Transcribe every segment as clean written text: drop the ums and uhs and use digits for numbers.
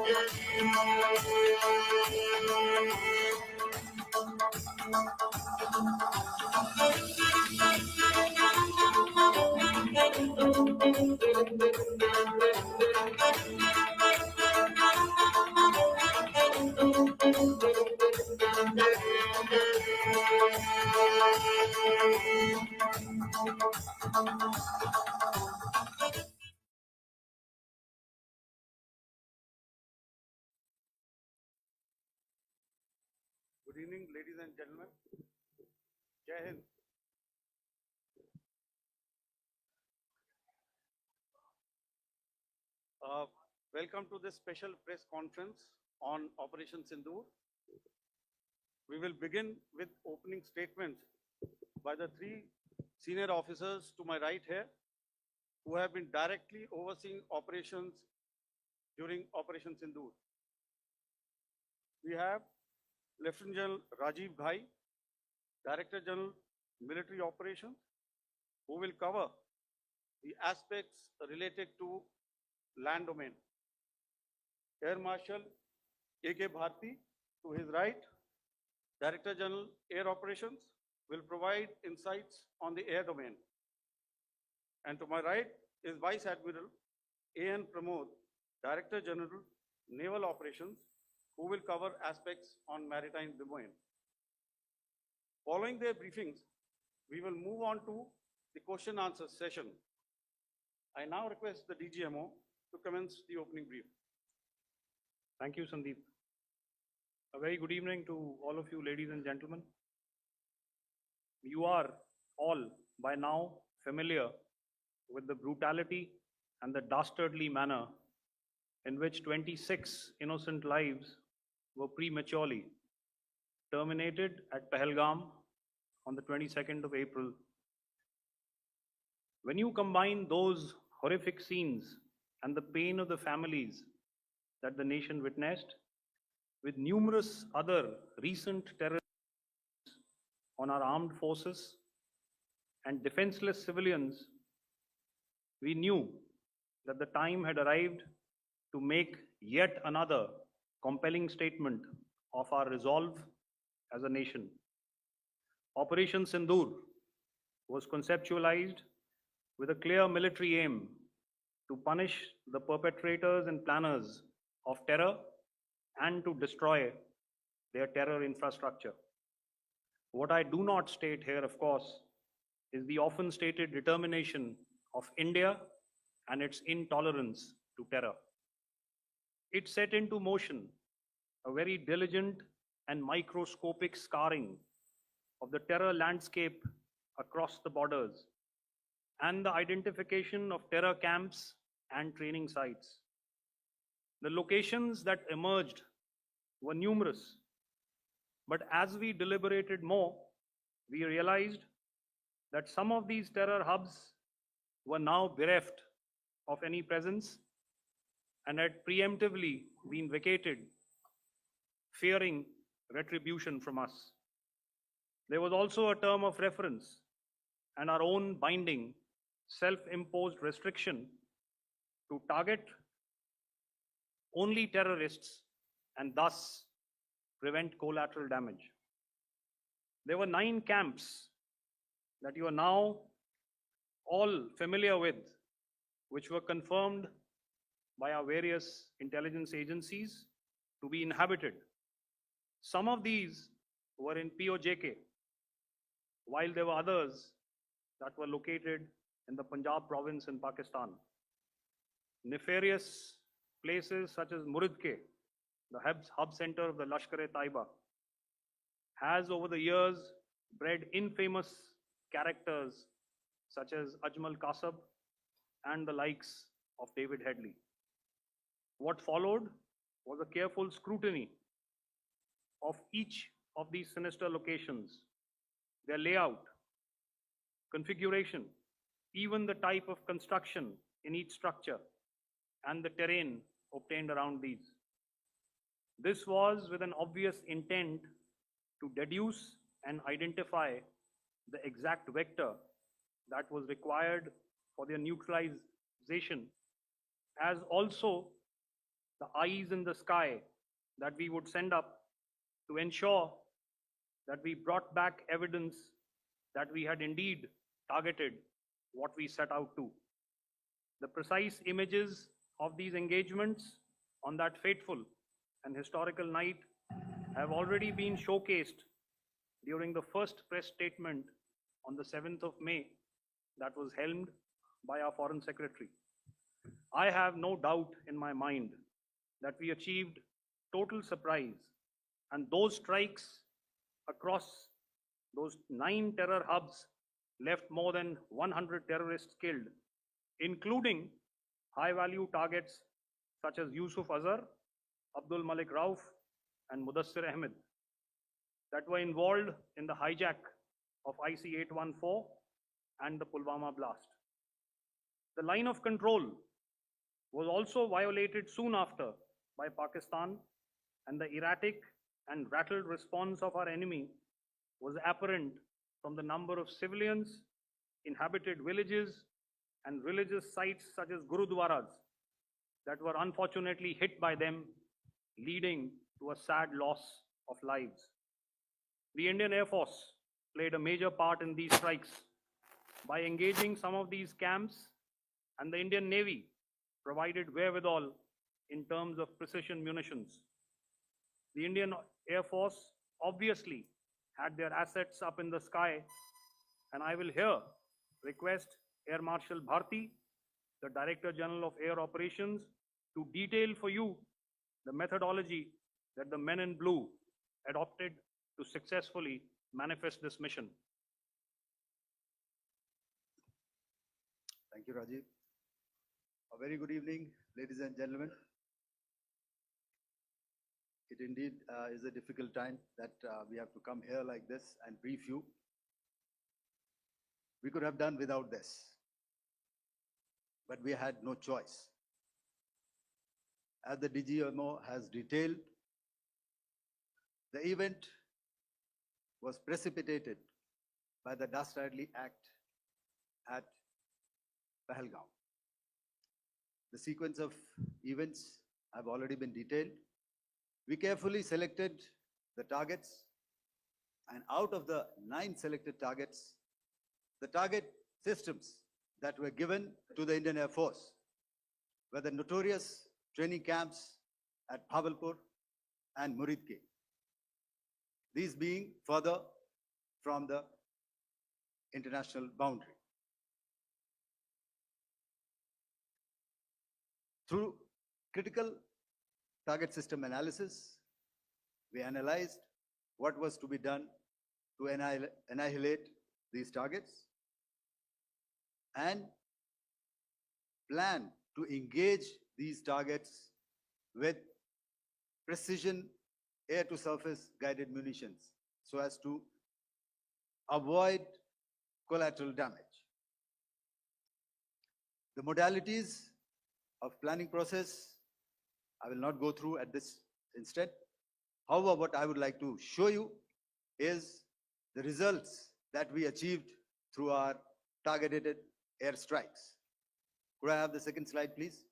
Good evening, ladies and gentlemen. Jai Hind. Welcome to this special press conference on Operation Sindoor. We will begin with opening statements by the three senior officers to my right here, who have been directly overseeing operations during Operation Sindoor. We have Lieutenant General Rajiv Ghai, Director General Military Operations, who will cover the aspects related to land domain. Air Marshal A.K. Bharti, to his right, Director General Air Operations, will provide insights on the air domain. And to my right is Vice Admiral A.N. Pramod, Director General Naval Operations, who will cover aspects on maritime domain. Following their briefings, we will move on to the question answer session. I now request the DGMO to commence the opening brief. Thank you, Sandeep. A very good evening to all of you, ladies and gentlemen. You are all by now familiar with the brutality and the dastardly manner in which 26 innocent lives were prematurely terminated at Pahalgam on the 22nd of April. When you combine those horrific scenes and the pain of the families that the nation witnessed with numerous other recent terror on our armed forces and defenseless civilians, we knew that the time had arrived to make yet another compelling statement of our resolve as a nation. Operation Sindoor was conceptualized with a clear military aim to punish the perpetrators and planners of terror and to destroy their terror infrastructure. What I do not state here, of course, is the often stated determination of India and its intolerance to terror. It set into motion a very diligent and microscopic scarring of the terror landscape across the borders and the identification of terror camps and training sites. The locations that emerged were numerous, but as we deliberated more, we realized that some of these terror hubs were now bereft of any presence and had preemptively been vacated, fearing retribution from us. There was also a term of reference and our own binding, self-imposed restriction to target only terrorists and thus prevent collateral damage. There were 9 camps that you are now all familiar with, which were confirmed by our various intelligence agencies to be inhabited. Some of these were in POJK, while there were others that were located in the Punjab province in Pakistan. Nefarious places such as Muridke, the hub center of the Lashkar-e-Taiba, has over the years bred infamous characters such as Ajmal Kasab and the likes of David Headley. What followed was a careful scrutiny of each of these sinister locations, their layout, configuration, even the type of construction in each structure, and the terrain obtained around these. This was with an obvious intent to deduce and identify the exact vector that was required for their neutralization, as also the eyes in the sky that we would send up to ensure that we brought back evidence that we had indeed targeted what we set out to. The precise images of these engagements on that fateful and historical night have already been showcased during the first press statement on the 7th of May that was helmed by our Foreign Secretary. I have no doubt in my mind that we achieved total surprise, and those strikes across those 9 terror hubs left more than 100 terrorists killed, including high-value targets such as Yusuf Azhar, Abdul Malik Rauf, and Mudassir Ahmed that were involved in the hijack of IC-814 and the Pulwama blast. The line of control was also violated soon after by Pakistan, and the erratic and rattled response of our enemy was apparent from the number of civilians, inhabited villages, and religious sites such as Gurudwaras that were unfortunately hit by them, leading to a sad loss of lives. The Indian Air Force played a major part in these strikes by engaging some of these camps, and the Indian Navy provided wherewithal in terms of precision munitions. The Indian Air Force obviously had their assets up in the sky, and I will here request Air Marshal Bharti, the Director General of Air Operations, to detail for you the methodology that the men in blue adopted to successfully manifest this mission. Thank you, Rajiv. A very good evening, ladies and gentlemen. It indeed is a difficult time that we have to come here like this and brief you. We could have done without this, but we had no choice. As the DGMO has detailed, the event was precipitated by the dastardly act at Pahalgaon. The sequence of events have already been detailed. We carefully selected the targets, and out of the 9 selected targets, the target systems that were given to the Indian Air Force were the notorious training camps at Bhavalpur and Muridke, these being further from the international boundary. Through critical target system analysis, we analyzed what was to be done to annihilate these targets and plan to engage these targets with precision air-to-surface guided munitions so as to avoid collateral damage. The modalities of planning process I will not go through at this instant. However, what I would like to show you is the results that we achieved through our targeted airstrikes. Could I have the second slide, please?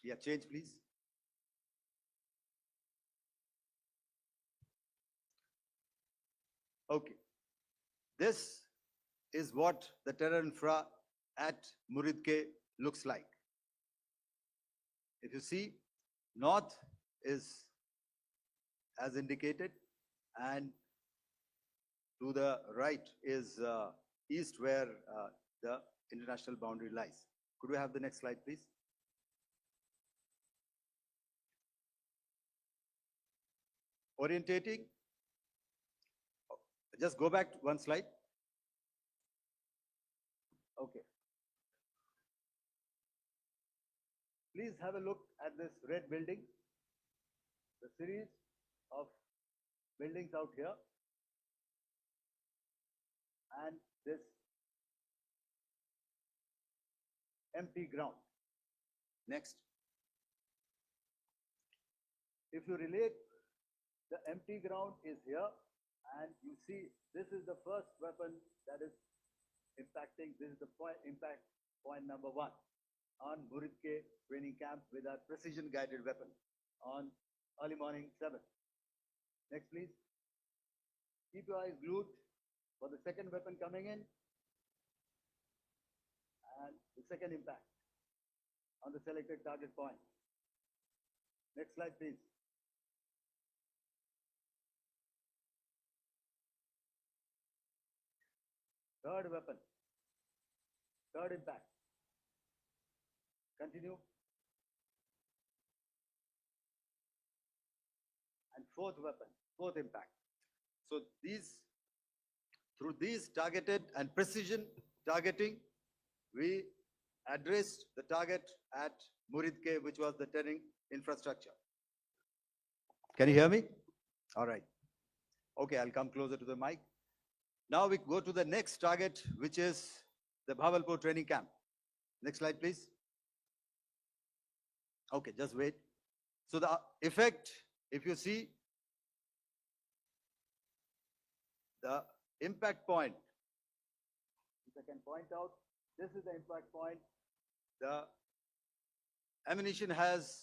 Yeah, change, please. Okay. This is what the terror infra at Muridke looks like. If you see, north is as indicated, and to the right is east, where the international boundary lies. Could we have the next slide, please? Orientating. Just go back one slide. Okay. Please have a look at this red building, the series of buildings out here, and this empty ground. Next. If you relate, the empty ground is here, and you see this is the first weapon that is impacting. This is the impact point number 1 on Muridke training camp with our precision guided weapon on early morning 7. Next, please. Keep your eyes glued for the second weapon coming in and the second impact on the selected target point. Next slide, please. Third weapon, third impact. Continue. And fourth weapon, fourth impact. So through these targeted and precision targeting, we addressed the target at Muridke, which was the terrain infrastructure. Can you hear me? All right. Okay, I'll come closer to the mic. Now we go to the next target, which is the Bhavalpur training camp. Next slide, please. Okay, just wait. So the effect, if you see, the impact point, if I can point out, this is the impact point. The ammunition has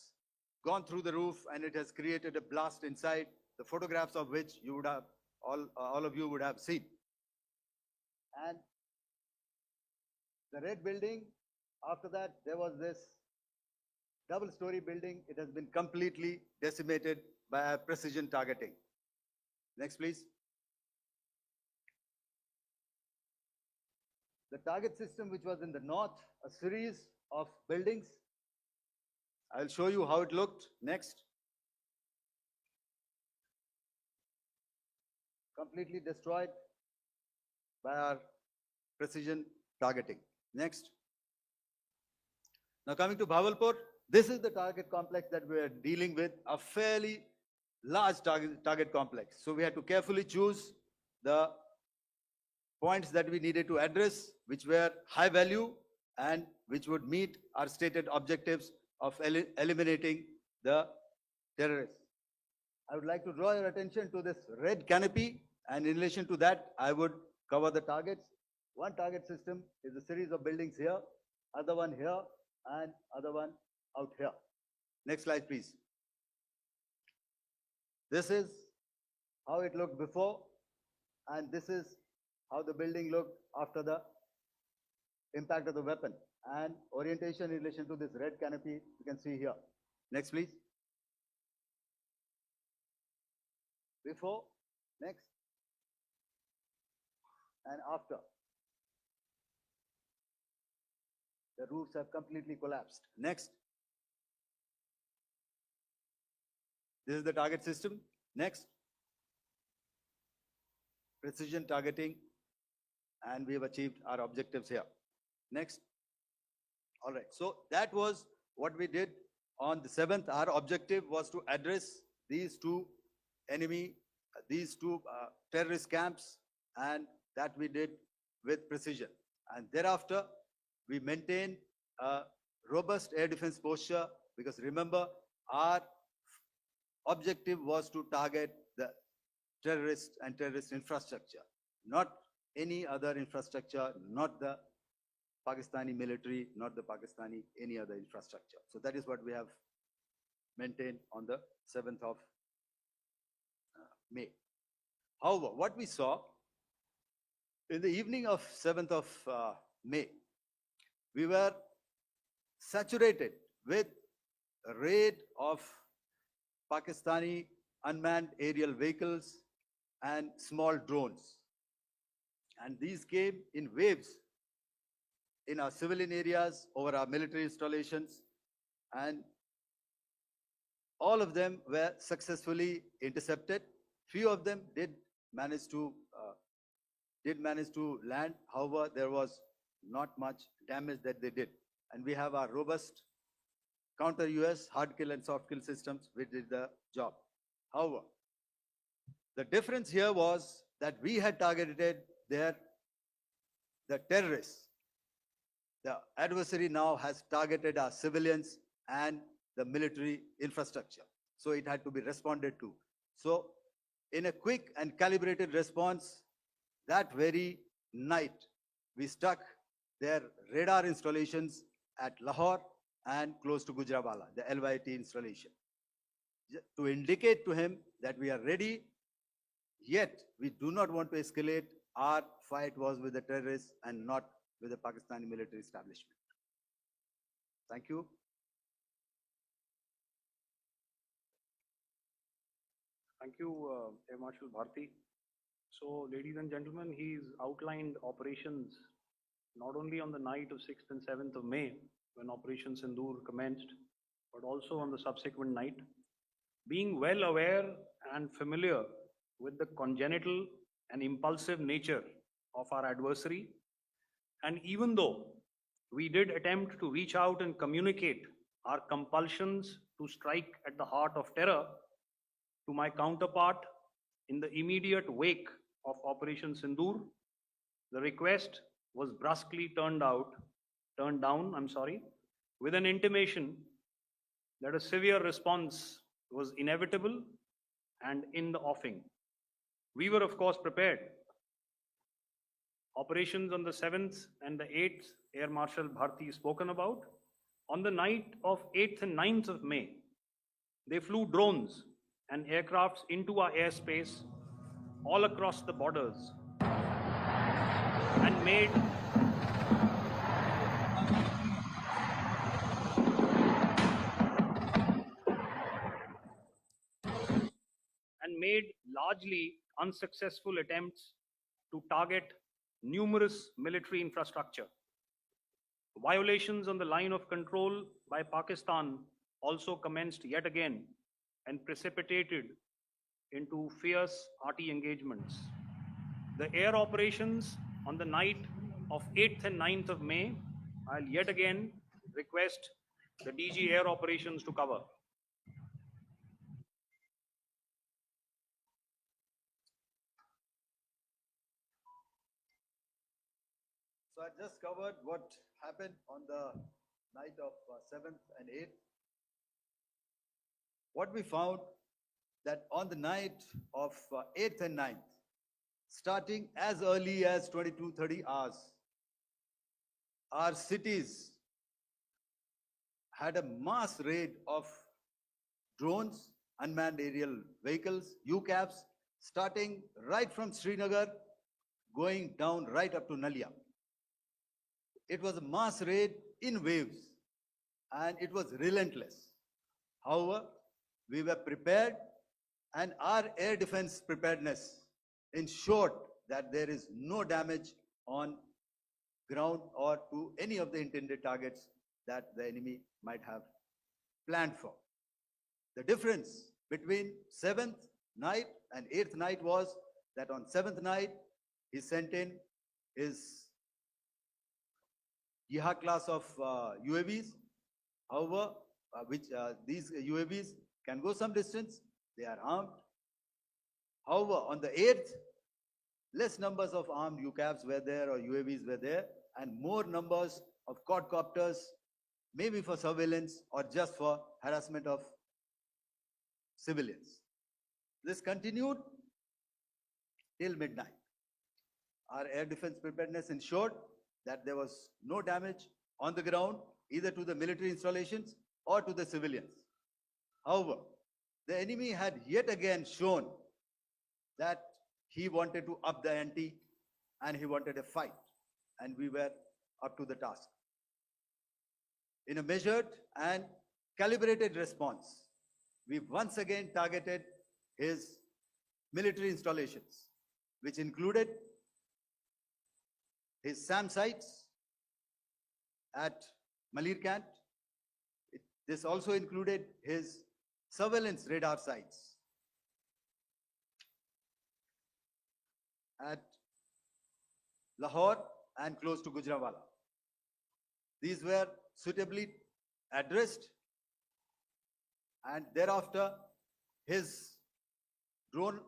gone through the roof and it has created a blast inside, the photographs of which you would have, all of you would have seen. And the red building, after that, there was this double-story building. It has been completely decimated by our precision targeting. Next, please. The target system, which was in the north, a series of buildings. I'll show you how it looked. Next. Completely destroyed by our precision targeting. Next. Now coming to Bhavalpur, this is the target complex that we are dealing with, a fairly large target complex. So we had to carefully choose the points that we needed to address, which were high value and which would meet our stated objectives of eliminating the terrorists. I would like to draw your attention to this red canopy, and in relation to that, I would cover the targets. One target system is a series of buildings here, other one here, and other one out here. Next slide, please. This is how it looked before, and this is how the building looked after the impact of the weapon. And orientation in relation to this red canopy, you can see here. Next, please. Before, next, and after. The roofs have completely collapsed. Next. This is the target system. Next. Precision targeting, and we have achieved our objectives here. Next. All right. So that was what we did on the 7th. Our objective was to address these two terrorist camps, and that we did with precision. And thereafter, we maintained a robust air defense posture, because remember, our objective was to target the terrorist and terrorist infrastructure, not any other infrastructure, not the Pakistani military, not the Pakistani any other infrastructure. So that is what we have maintained on the 7th of May. However, what we saw in the evening of 7th of May, we were saturated with a raid of Pakistani unmanned aerial vehicles and small drones. And these came in waves in our civilian areas, over our military installations, and all of them were successfully intercepted. Few of them did manage to land. However, there was not much damage that they did. And we have our robust counter-US hard kill and soft kill systems which did the job. However, the difference here was that we had targeted the terrorists. The adversary now has targeted our civilians and the military infrastructure. So it had to be responded to. So in a quick and calibrated response, that very night, we stuck their radar installations at Lahore and close to Gujranwala, the LYT installation, to indicate to him that we are ready, yet we do not want to escalate. Our fight was with the terrorists and not with the Pakistani military establishment. Thank you. Thank you, Air Marshal Bharti. So, ladies and gentlemen, he's outlined operations not only on the night of 6th and 7th of May, when Operation Sindoor commenced, but also on the subsequent night. Being well aware and familiar with the congenital and impulsive nature of our adversary, and even though we did attempt to reach out and communicate our compulsions to strike at the heart of terror to my counterpart in the immediate wake of Operation Sindoor, the request was brusquely turned down, with an intimation that a severe response was inevitable and in the offing. We were, of course, prepared. Operations on the 7th and the 8th, Air Marshal Bharti spoken about. On the night of 8th and 9th of May, they flew drones and aircrafts into our airspace all across the borders and made largely unsuccessful attempts to target numerous military infrastructure. Violations on the line of control by Pakistan also commenced yet again and precipitated into fierce arty engagements. The air operations on the night of 8th and 9th of May, I'll yet again request the DG Air Operations to cover. So I just covered what happened on the night of 7th and 8th. What we found that on the night of 8th and 9th, starting as early as 22:30 hours, our cities had a mass raid of drones, unmanned aerial vehicles, UCAVs, starting right from Srinagar, going down right up to Nalia. It was a mass raid in waves, and it was relentless. However, we were prepared, and our air defense preparedness ensured that there is no damage on ground or to any of the intended targets that the enemy might have planned for. The difference between 7th night and 8th night was that on 7th night, he sent in his Yeha class of UAVs. However, these UAVs can go some distance, they are armed. However, on the 8th, less numbers of armed UCAVs were there or UAVs were there, and more numbers of quadcopters, maybe for surveillance or just for harassment of civilians. This continued till midnight. Our air defense preparedness ensured that there was no damage on the ground, either to the military installations or to the civilians. However, the enemy had yet again shown that he wanted to up the ante and he wanted a fight, and we were up to the task. In a measured and calibrated response, we once again targeted his military installations, which included his SAM sites at Malirkant. This also included his surveillance radar sites at Lahore and close to Gujranwala. These were suitably addressed, and thereafter his drone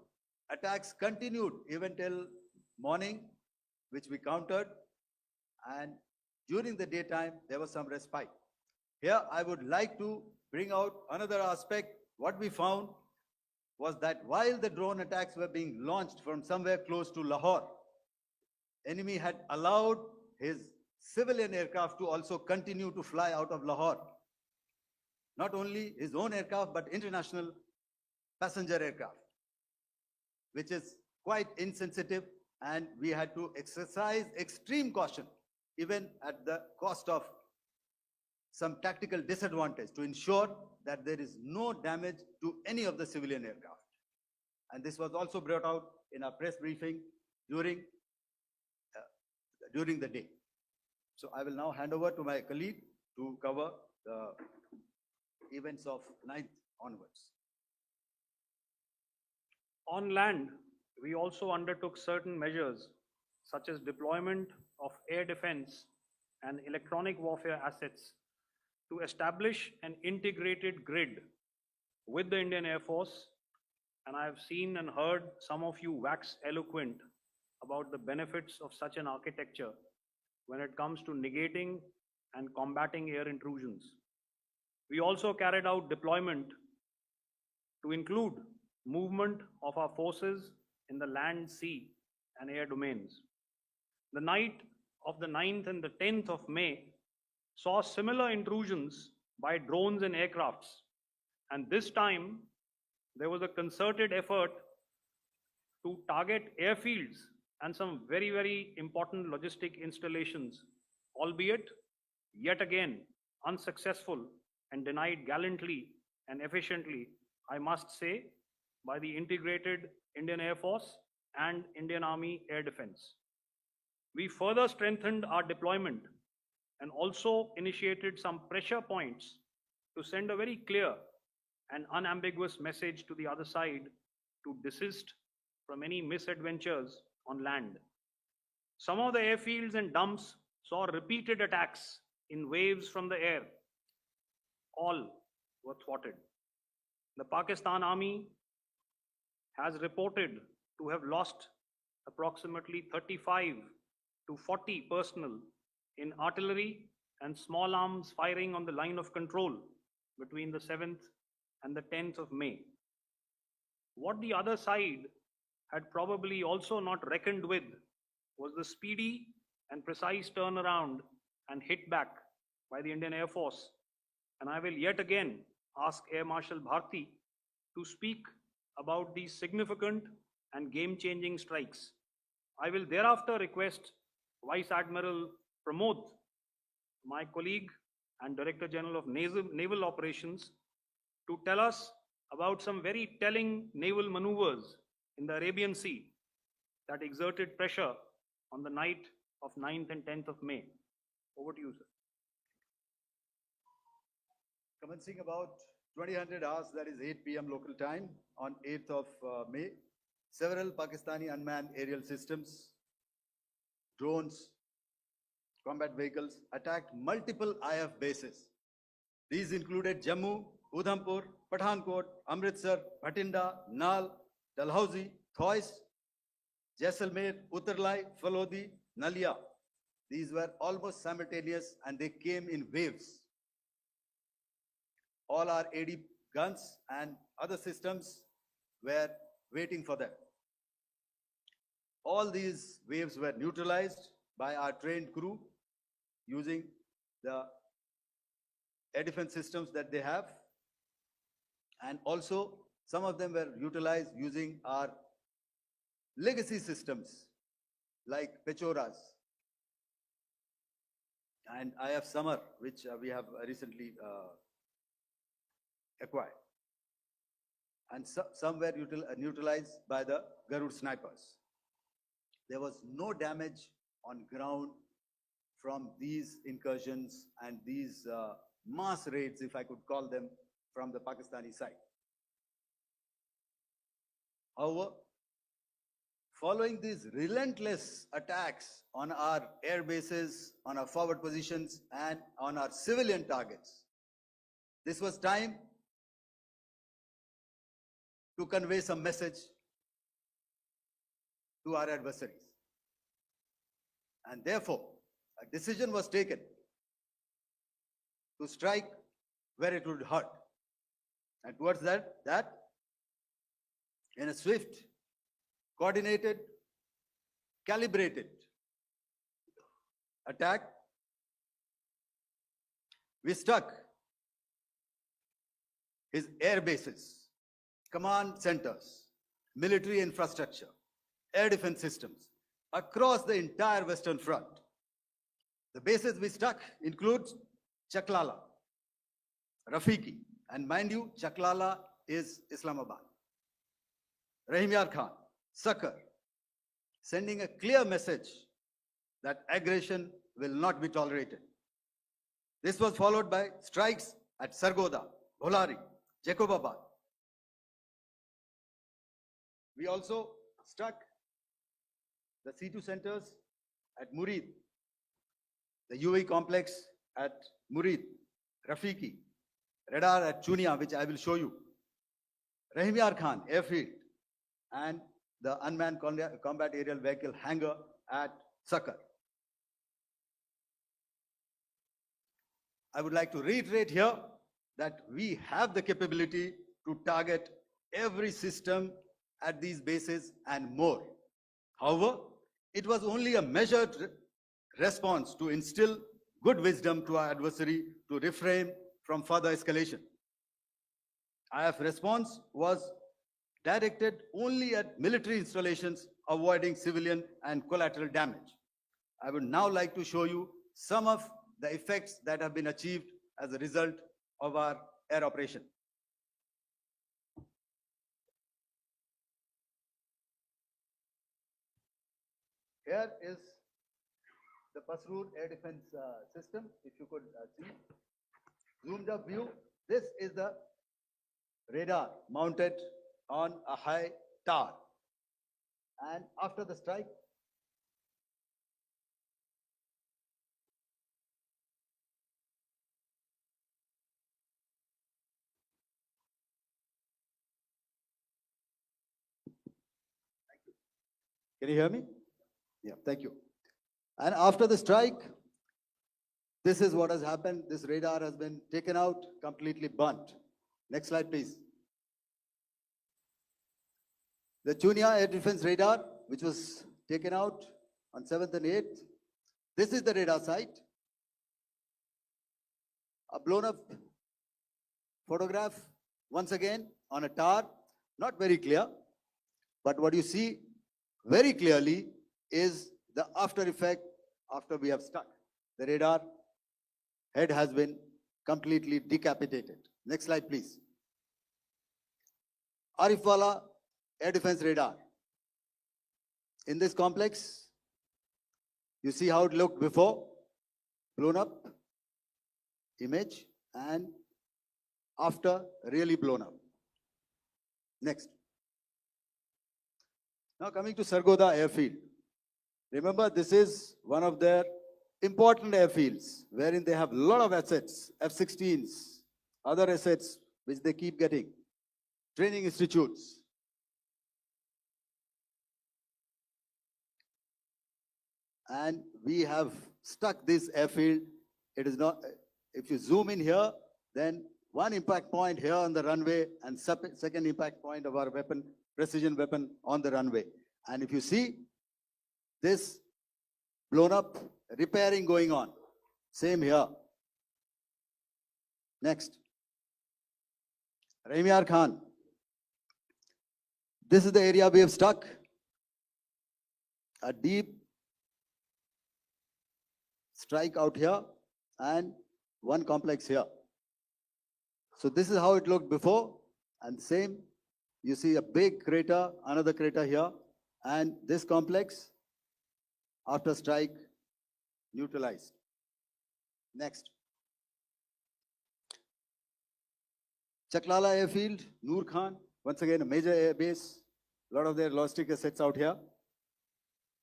attacks continued even till morning, which we countered, and during the daytime there was some respite. Here I would like to bring out another aspect. What we found was that while the drone attacks were being launched from somewhere close to Lahore, enemy had allowed his civilian aircraft to also continue to fly out of Lahore. Not only his own aircraft, but international passenger aircraft, which is quite insensitive, and we had to exercise extreme caution, even at the cost of some tactical disadvantage, to ensure that there is no damage to any of the civilian aircraft. And this was also brought out in our press briefing during the day. So I will now hand over to my colleague to cover the events of 9th onwards. On land, we also undertook certain measures such as deployment of air defense and electronic warfare assets to establish an integrated grid with the Indian Air Force. And I have seen and heard some of you wax eloquent about the benefits of such an architecture when it comes to negating and combating air intrusions. We also carried out deployment to include movement of our forces in the land, sea, and air domains. The night of the 9th and the 10th of May saw similar intrusions by drones and aircrafts. And this time, there was a concerted effort to target airfields and some very, very important logistic installations, albeit yet again unsuccessful and denied gallantly and efficiently, I must say, by the integrated Indian Air Force and Indian Army Air Defense. We further strengthened our deployment and also initiated some pressure points to send a very clear and unambiguous message to the other side to desist from any misadventures on land. Some of the airfields and dumps saw repeated attacks in waves from the air. All were thwarted. The Pakistan Army has reported to have lost approximately 35 to 40 personnel in artillery and small arms firing on the line of control between the 7th and the 10th of May. What the other side had probably also not reckoned with was the speedy and precise turnaround and hit back by the Indian Air Force. And I will yet again ask Air Marshal Bharti to speak about these significant and game-changing strikes. I will thereafter request Vice Admiral Pramod, my colleague and Director General of Naval Operations, to tell us about some very telling naval maneuvers in the Arabian Sea that exerted pressure on the night of 9th and 10th of May. Over to you, sir. Commencing about 2000 hours, that is 8 p.m. local time, on 8th of May, several Pakistani unmanned aerial systems, drones, combat vehicles attacked multiple IF bases. These included Jammu, Udhampur, Pathankot, Amritsar, Bhatinda, Nal, Dalhousie, Thois, Jaisalmer, Uttarlai, Falodi, Nalia. These were almost simultaneous and they came in waves. All our AD guns and other systems were waiting for them. All these waves were neutralized by our trained crew using the air defense systems that they have. And also, some of them were utilized using our legacy systems like Pechoras and IF Summer, which we have recently acquired. And some were neutralized by the Garud snipers. There was no damage on ground from these incursions and these mass raids, if I could call them, from the Pakistani side. However, following these relentless attacks on our air bases, on our forward positions, and on our civilian targets, this was time to convey some message to our adversaries. And therefore, a decision was taken to strike where it would hurt. And towards that, in a swift, coordinated, calibrated attack, we struck his air bases, command centers, military infrastructure, air defense systems across the entire Western Front. The bases we struck include Chaklala, Rafiki, and mind you, Chaklala is Islamabad. Rahim Yar Khan, Sakar, sending a clear message that aggression will not be tolerated. This was followed by strikes at Sargoda, Bholari, Jacobabad. We also struck the C2 centers at Murid, the UAE complex at Murid, Rafiki, radar at Chunia, which I will show you, Rahim Yar Khan airfield, and the unmanned combat aerial vehicle hangar at Sakar. I would like to reiterate here that we have the capability to target every system at these bases and more. However, it was only a measured response to instill good wisdom to our adversary to refrain from further escalation. IF response was directed only at military installations, avoiding civilian and collateral damage. I would now like to show you some of the effects that have been achieved as a result of our air operation. Here is the Pasroor air defense system. If you could see, zoomed up view. This is the radar mounted on a high tower. And after the strike, can you hear me? Yeah, thank you. And after the strike, this is what has happened. This radar has been taken out, completely burnt. Next slide, please. The Chunia air defense radar, which was taken out on 7th and 8th. This is the radar site. A blown up photograph, once again, on a tower. Not very clear, but what you see very clearly is the after effect after we have struck. The radar head has been completely decapitated. Next slide, please. Arifwala air defense radar. In this complex, you see how it looked before, blown up image, and after really blown up. Next. Now coming to Sargoda airfield. Remember, this is one of their important airfields wherein they have a lot of assets, F-16s, other assets which they keep getting, training institutes. And we have stuck this airfield. It is not, if you zoom in here, then one impact point here on the runway and second impact point of our weapon, precision weapon on the runway. And if you see this blown up, repairing going on. Same here. Next. Rahim Yar Khan. This is the area we have struck. A deep strike out here and one complex here. So this is how it looked before, and same, you see a big crater, another crater here, and this complex after strike neutralized. Next. Chaklala airfield, Noor Khan, once again a major air base, a lot of their logistic assets out here.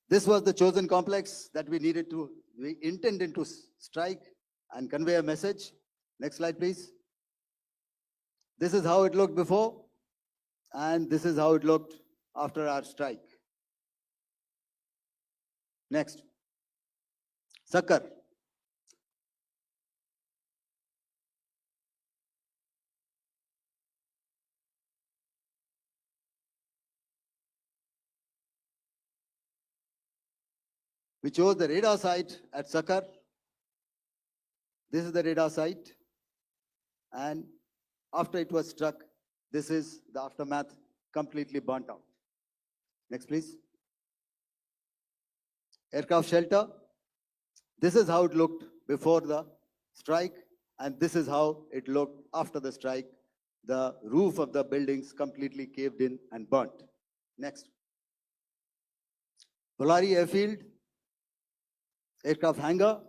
This was the chosen complex that we intended to strike and convey a message. Next slide, please. This is how it looked before, and this is how it looked after our strike. Next. Sakar. We chose the radar site at Sakar. This is the radar site. And after it was struck, this is the aftermath, completely burnt out. Next, please. Aircraft shelter. This is how it looked before the strike, and this is how it looked after the strike. The roof of the buildings completely caved in and burnt. Next. Bolari Airfield, aircraft hangar.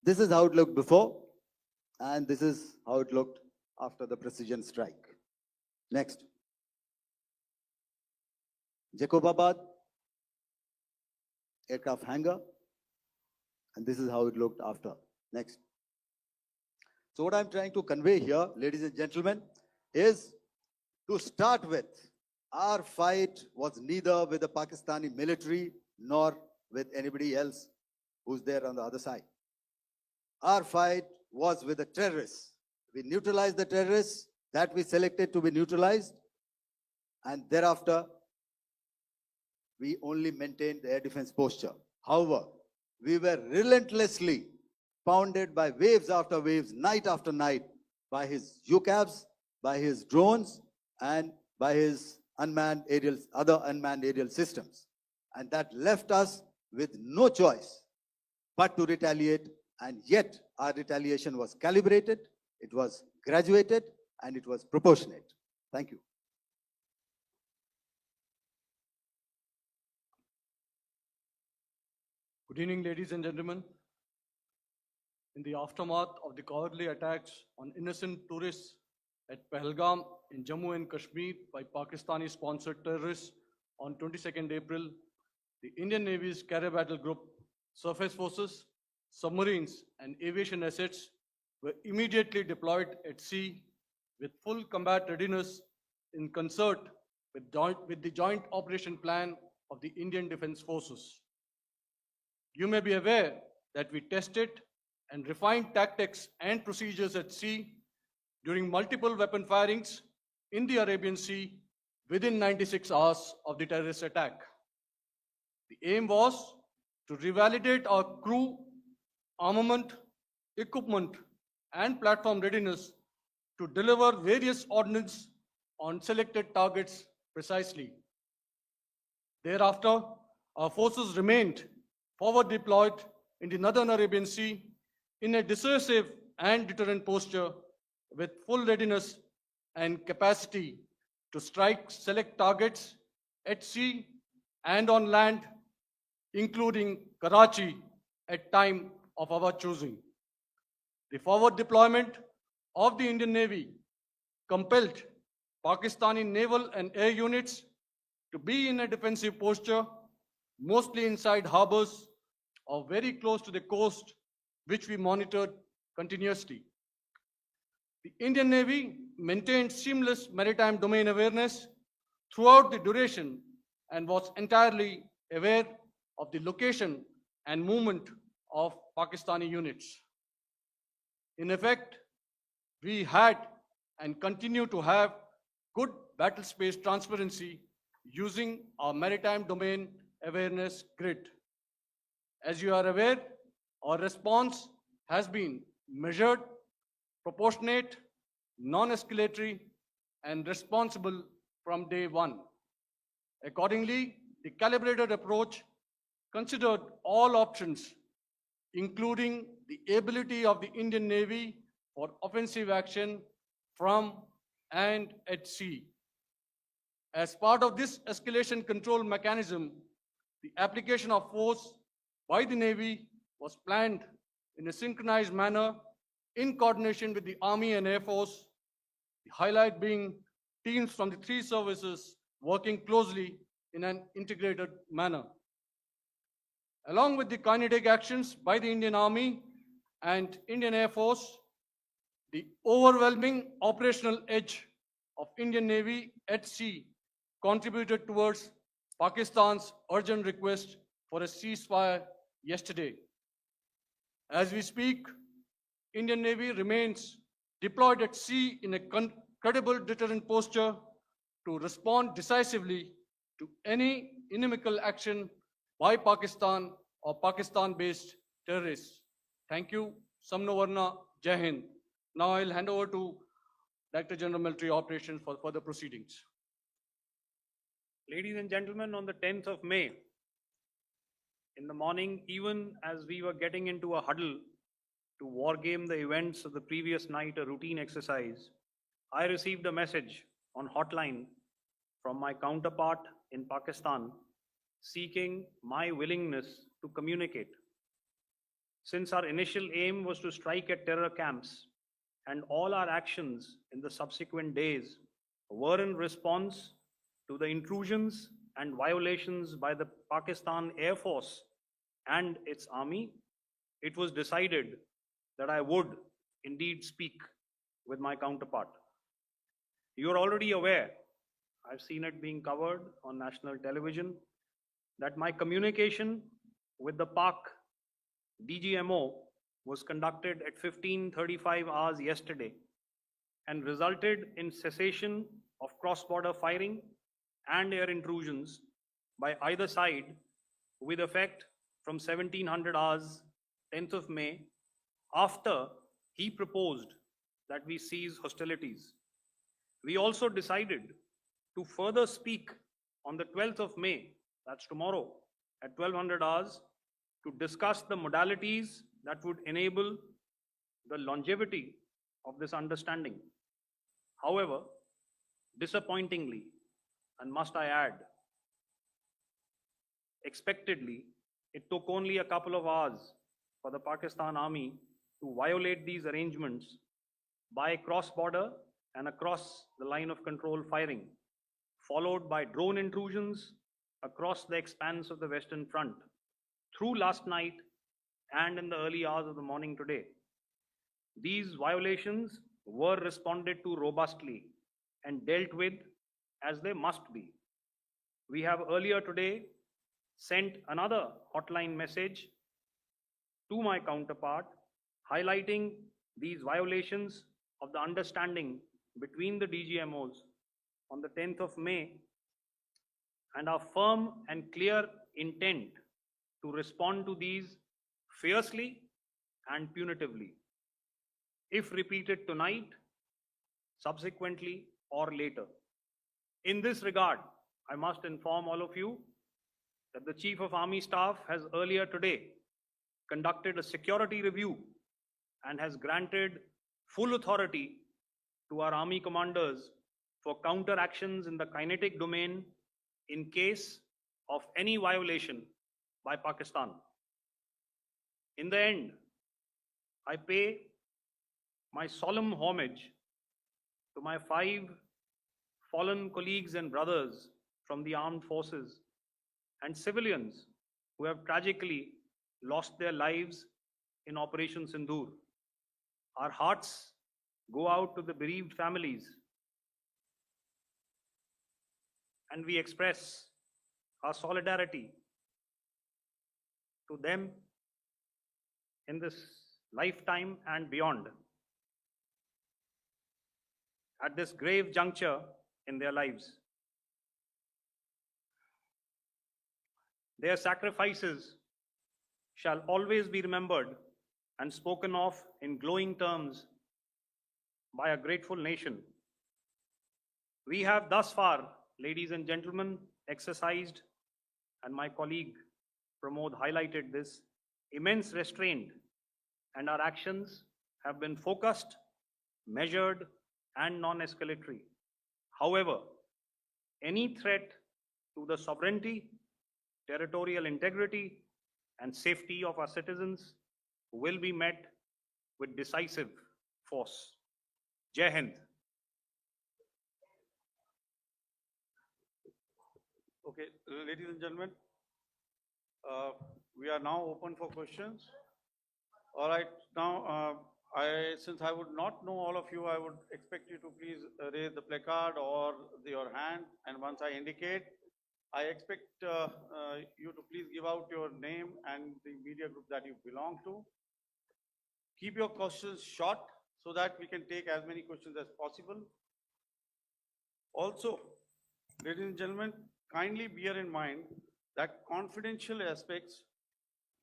This is how it looked before, and this is how it looked after the precision strike. Next. Jacobabad, aircraft hangar, and this is how it looked after. Next. So what I'm trying to convey here, ladies and gentlemen, is to start with, our fight was neither with the Pakistani military nor with anybody else who's there on the other side. Our fight was with the terrorists. We neutralized the terrorists that we selected to be neutralized, and thereafter, we only maintained the air defense posture. However, we were relentlessly pounded by waves after waves, night after night, by his UCAVs, by his drones, and by his other unmanned aerial systems. And that left us with no choice but to retaliate, and yet our retaliation was calibrated, it was graduated, and it was proportionate. Thank you. Good evening, ladies and gentlemen. In the aftermath of the cowardly attacks on innocent tourists at Pahalgam in Jammu and Kashmir by Pakistani-sponsored terrorists on 22nd April, the Indian Navy's Carrier Battle Group, surface forces, submarines, and aviation assets were immediately deployed at sea with full combat readiness in concert with the Joint Operation Plan of the Indian Defence Forces. You may be aware that we tested and refined tactics and procedures at sea during multiple weapon firings in the Arabian Sea within 96 hours of the terrorist attack. The aim was to revalidate our crew, armament, equipment, and platform readiness to deliver various ordnance on selected targets precisely. Thereafter, our forces remained forward deployed in the Northern Arabian Sea in a dissuasive and deterrent posture with full readiness and capacity to strike select targets at sea and on land, including Karachi at time of our choosing. The forward deployment of the Indian Navy compelled Pakistani naval and air units to be in a defensive posture, mostly inside harbors or very close to the coast, which we monitored continuously. The Indian Navy maintained seamless maritime domain awareness throughout the duration and was entirely aware of the location and movement of Pakistani units. In effect, we had and continue to have good battle space transparency using our maritime domain awareness grid. As you are aware, our response has been measured, proportionate, non-escalatory, and responsible from day one. Accordingly, the calibrated approach considered all options, including the ability of the Indian Navy for offensive action from and at sea. As part of this escalation control mechanism, the application of force by the Navy was planned in a synchronized manner in coordination with the Army and Air Force, the highlight being teams from the three services working closely in an integrated manner. Along with the kinetic actions by the Indian Army and Indian Air Force, the overwhelming operational edge of Indian Navy at sea contributed towards Pakistan's urgent request for a ceasefire yesterday. As we speak, Indian Navy remains deployed at sea in a credible deterrent posture to respond decisively to any inimical action by Pakistan or Pakistan-based terrorists. Thank you. Samno Varna, Jai Hind. Now I'll hand over to Director General Military Operations for further proceedings. Ladies and gentlemen, on the 10th of May, in the morning, even as we were getting into a huddle to wargame the events of the previous night, a routine exercise, I received a message on hotline from my counterpart in Pakistan seeking my willingness to communicate. Since our initial aim was to strike at terror camps, and all our actions in the subsequent days were in response to the intrusions and violations by the Pakistan Air Force and its army, it was decided that I would indeed speak with my counterpart. You are already aware, I've seen it being covered on national television, that my communication with the Pak DGMO was conducted at 15:35 hours yesterday and resulted in cessation of cross-border firing and air intrusions by either side with effect from 1700 hours 10th of May, after he proposed that we cease hostilities. We also decided to further speak on the 12th of May, that's tomorrow, at 1200 hours, to discuss the modalities that would enable the longevity of this understanding. However, disappointingly, and must I add, expectedly, it took only a couple of hours for the Pakistan Army to violate these arrangements by cross-border and across the line of control firing, followed by drone intrusions across the expanse of the Western Front through last night and in the early hours of the morning today. These violations were responded to robustly and dealt with as they must be. We have earlier today sent another hotline message to my counterpart highlighting these violations of the understanding between the DGMOs on the 10th of May and our firm and clear intent to respond to these fiercely and punitively, if repeated tonight, subsequently, or later. In this regard, I must inform all of you that the Chief of Army Staff has earlier today conducted a security review and has granted full authority to our Army commanders for counter-actions in the kinetic domain in case of any violation by Pakistan. In the end, I pay my solemn homage to my 5 fallen colleagues and brothers from the armed forces and civilians who have tragically lost their lives in Operation Sindoor. Our hearts go out to the bereaved families, and we express our solidarity to them in this lifetime and beyond, at this grave juncture in their lives. Their sacrifices shall always be remembered and spoken of in glowing terms by a grateful nation. We have thus far, ladies and gentlemen, exercised, and my colleague Pramod highlighted this, immense restraint, and our actions have been focused, measured, and non-escalatory. However, any threat to the sovereignty, territorial integrity, and safety of our citizens will be met with decisive force. Jai Hind. Okay, ladies and gentlemen, we are now open for questions. All right, now since I would not know all of you, I would expect you to please raise the placard or your hand, and once I indicate, I expect you to please give out your name and the media group that you belong to. Keep your questions short so that we can take as many questions as possible. Also, ladies and gentlemen, kindly bear in mind that confidential aspects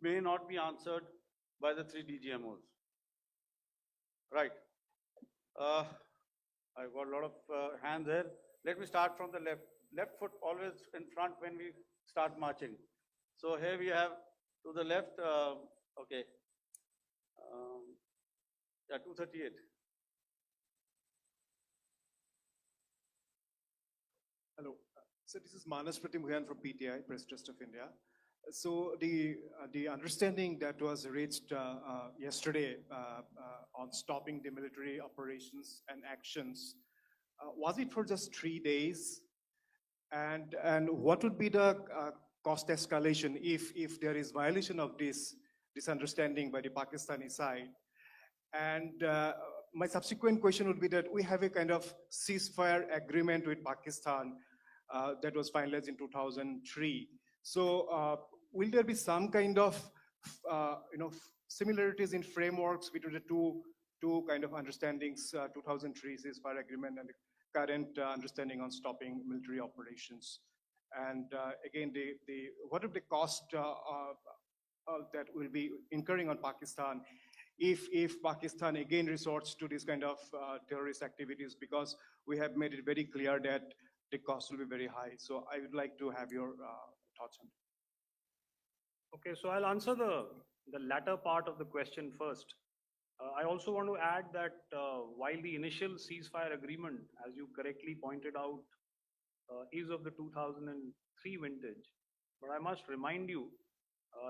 may not be answered by the 3 DGMOs. Right. I've got a lot of hands here. Let me start from the left. Left foot always in front when we start marching. So here we have to the left, okay. Yeah, 238. Hello. So this is Manas Pratimugyan from PTI, Press Trust of India. So the understanding that was reached yesterday on stopping the military operations and actions, was it for just 3 days? And what would be the cost escalation if there is violation of this understanding by the Pakistani side? And my subsequent question would be that we have a kind of ceasefire agreement with Pakistan that was finalized in 2003. So will there be some kind of similarities in frameworks between the two kind of understandings, 2003 ceasefire agreement and the current understanding on stopping military operations? And again, what are the cost that will be incurring on Pakistan if Pakistan again resorts to this kind of terrorist activities, because we have made it very clear that the cost will be very high. So I would like to have your thoughts on it. Okay, so I'll answer the latter part of the question first. I also want to add that while the initial ceasefire agreement, as you correctly pointed out, is of the 2003 vintage, but I must remind you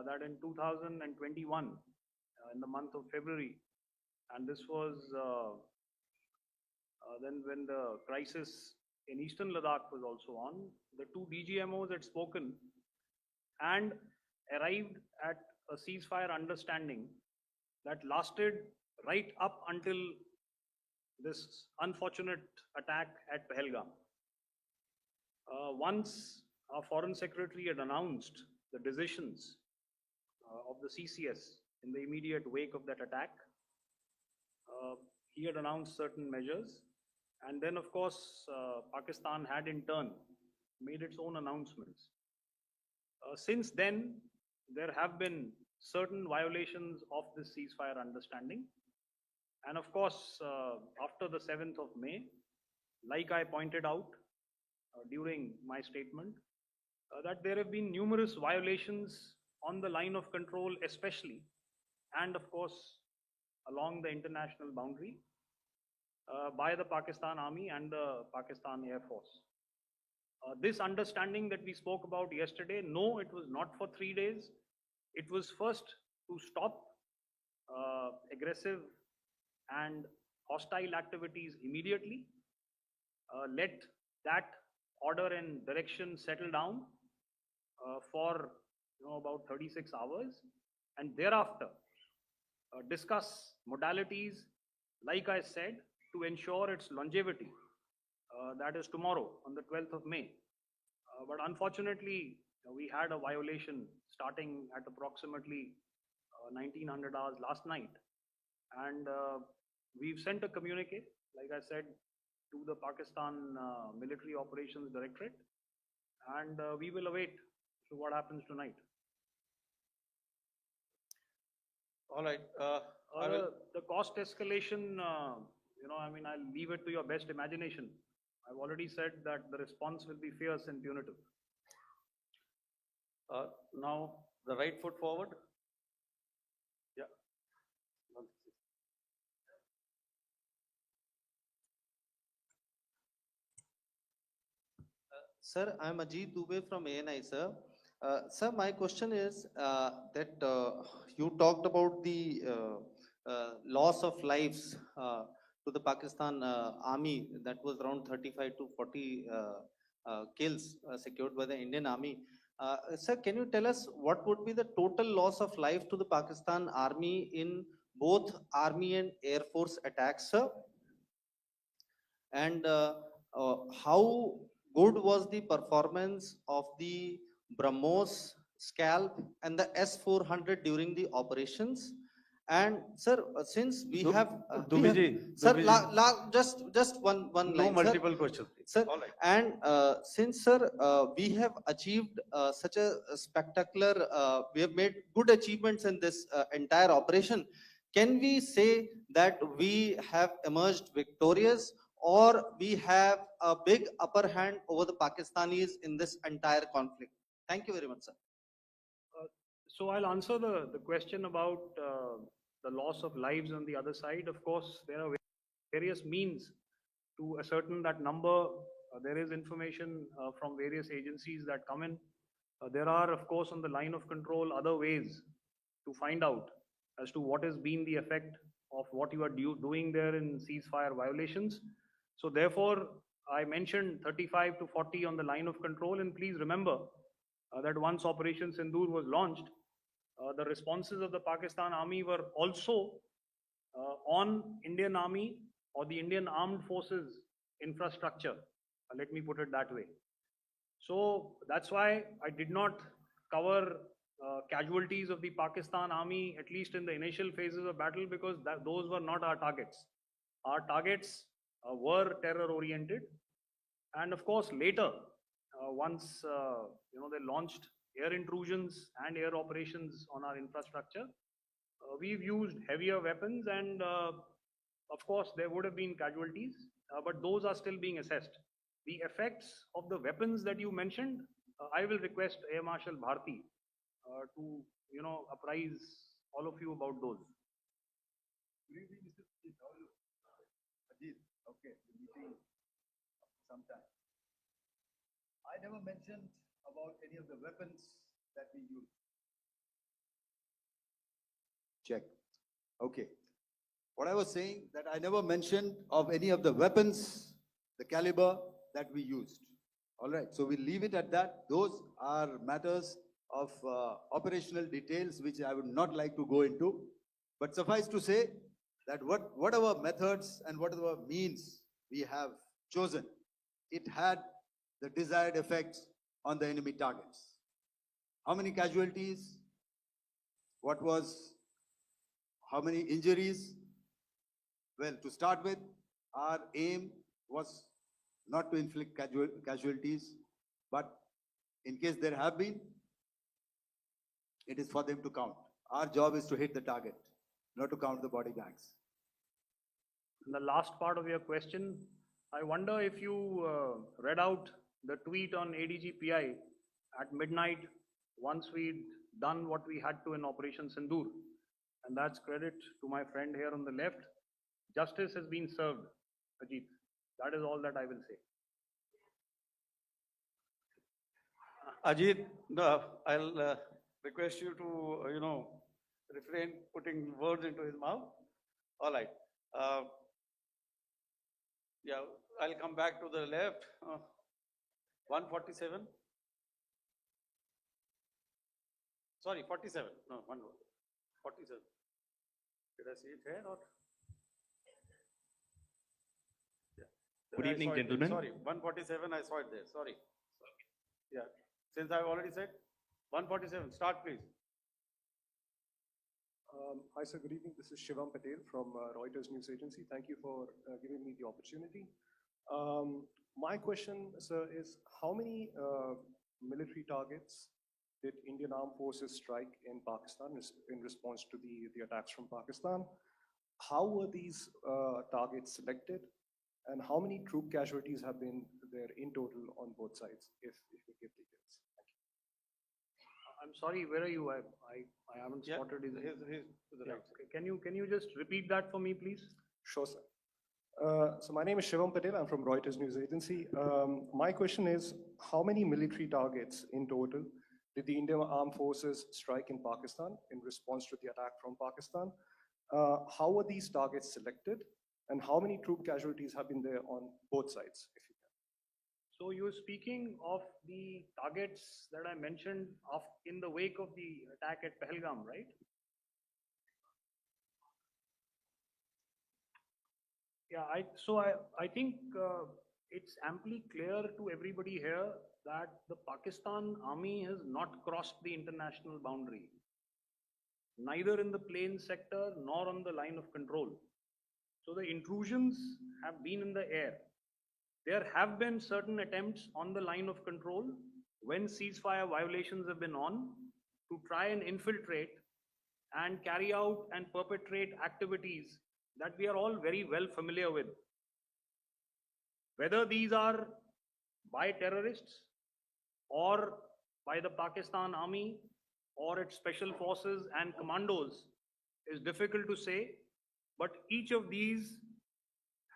that in 2021, in the month of February, and this was then when the crisis in Eastern Ladakh was also on, the two DGMOs had spoken and arrived at a ceasefire understanding that lasted right up until this unfortunate attack at Pahalgam. Once our Foreign Secretary had announced the decisions of the CCS in the immediate wake of that attack, he had announced certain measures. And then, of course, Pakistan had in turn made its own announcements. Since then, there have been certain violations of this ceasefire understanding. And of course, after the 7th of May, like I pointed out during my statement, that there have been numerous violations on the line of control especially, and of course, along the international boundary by the Pakistan Army and the Pakistan Air Force. This understanding that we spoke about yesterday, no, it was not for 3 days. It was first to stop aggressive and hostile activities immediately, let that order and direction settle down for about 36 hours, and thereafter discuss modalities, like I said, to ensure its longevity. That is tomorrow on the 12th of May. But unfortunately, we had a violation starting at approximately 1900 hours last night. And we've sent a communique, like I said, to the Pakistan Military Operations Directorate. And we will await what happens tonight. All right. The cost escalation, I'll leave it to your best imagination. I've already said that the response will be fierce and punitive. Now, the right foot forward. Yeah. Sir, I'm Ajit Dubey from ANI, sir. Sir, my question is that you talked about the loss of lives to the Pakistan army, that was around 35 to 40 kills secured by the Indian army. Sir, can you tell us what would be the total loss of life to the Pakistan army in both army and air force attacks, sir? And how good was the performance of the BrahMos, Scalp and the S-400 during the operations? And sir, since we have just one no line, multiple sir. questions, Sir, all right. and since sir, we have achieved such a spectacular, we have made good achievements in this entire operation. can we say that we have emerged victorious, or we have a big upper hand over the Pakistanis in this entire conflict? Thank you very much, sir. So I'll answer the question about the loss of lives on the other side. Of course, there are various means to ascertain that number. There is information from various agencies that come in. There are, of course, on the line of control, other ways to find out as to what has been the effect of what you are doing there in ceasefire violations. So therefore, I mentioned 35 to 40 on the line of control. And please remember that once Operation Sindoor was launched, the responses of the Pakistan Army were also on Indian Army or the Indian Armed Forces infrastructure. Let me put it that way. So that's why I did not cover casualties of the Pakistan Army, at least in the initial phases of battle, because those were not our targets. Our targets were terror oriented. And of course, later, once they launched air intrusions and air operations on our infrastructure, we've used heavier weapons, and of course, there would have been casualties, but those are still being assessed. The effects of the weapons that you mentioned, I will request Air Marshal Bharti to apprise all of you about those. Good evening, Mr. Chief. How are you? Ajit, okay, the meeting sometime. I never mentioned about any of the weapons that we use. Check. Okay. What I was saying, that I never mentioned of any of the weapons, the caliber that we used. All right, so we leave it at that. Those are matters of operational details which I would not like to go into. But suffice to say that whatever methods and whatever means we have chosen, it had the desired effects on the enemy targets. How many casualties? How many injuries? Well, to start with, our aim was not to inflict casualties, but in case there have been, it is for them to count. Our job is to hit the target, not to count the body bags. In the last part of your question, I wonder if you read out the tweet on ADGPI at midnight once we'd done what we had to in Operation Sindoor. And that's credit to my friend here on the left. Justice has been served, Ajit. That is all that I will say. Ajit, I'll request you to, refrain putting words into his mouth. All right. Yeah, I'll come back to the left. 147. Sorry, 47. No, 47. Did I see it here or? Good evening, gentlemen. Sorry, 147, I saw it there, sorry. Yeah, since I've already said, 147, start please. Hi, sir. Good evening. This is Shivam Patel from Reuters News Agency. Thank you for giving me the opportunity. My question, sir, is how many military targets did Indian Armed Forces strike in Pakistan in response to the attacks from Pakistan? How were these targets selected? And how many troop casualties have been there in total on both sides, if you give details? Thank you. I'm sorry, where are you? I haven't spotted his. He's to the right. Okay. Can you just repeat that for me, please? Sure, sir. So my name is Shivam Patel. I'm from Reuters News Agency. My question is, how many military targets in total did the Indian Armed Forces strike in Pakistan in response to the attack from Pakistan? How were these targets selected? And how many troop casualties have been there on both sides, if you can? So you're speaking of the targets that I mentioned in the wake of the attack at Pahalgam, right? Yeah, I think it's amply clear to everybody here that the Pakistan Army has not crossed the international boundary, neither in the plain sector nor on the line of control. So the intrusions have been in the air. There have been certain attempts on the line of control when ceasefire violations have been on to try and infiltrate and carry out and perpetrate activities that we are all very well familiar with. Whether these are by terrorists or by the Pakistan Army or its special forces and commandos is difficult to say, but each of these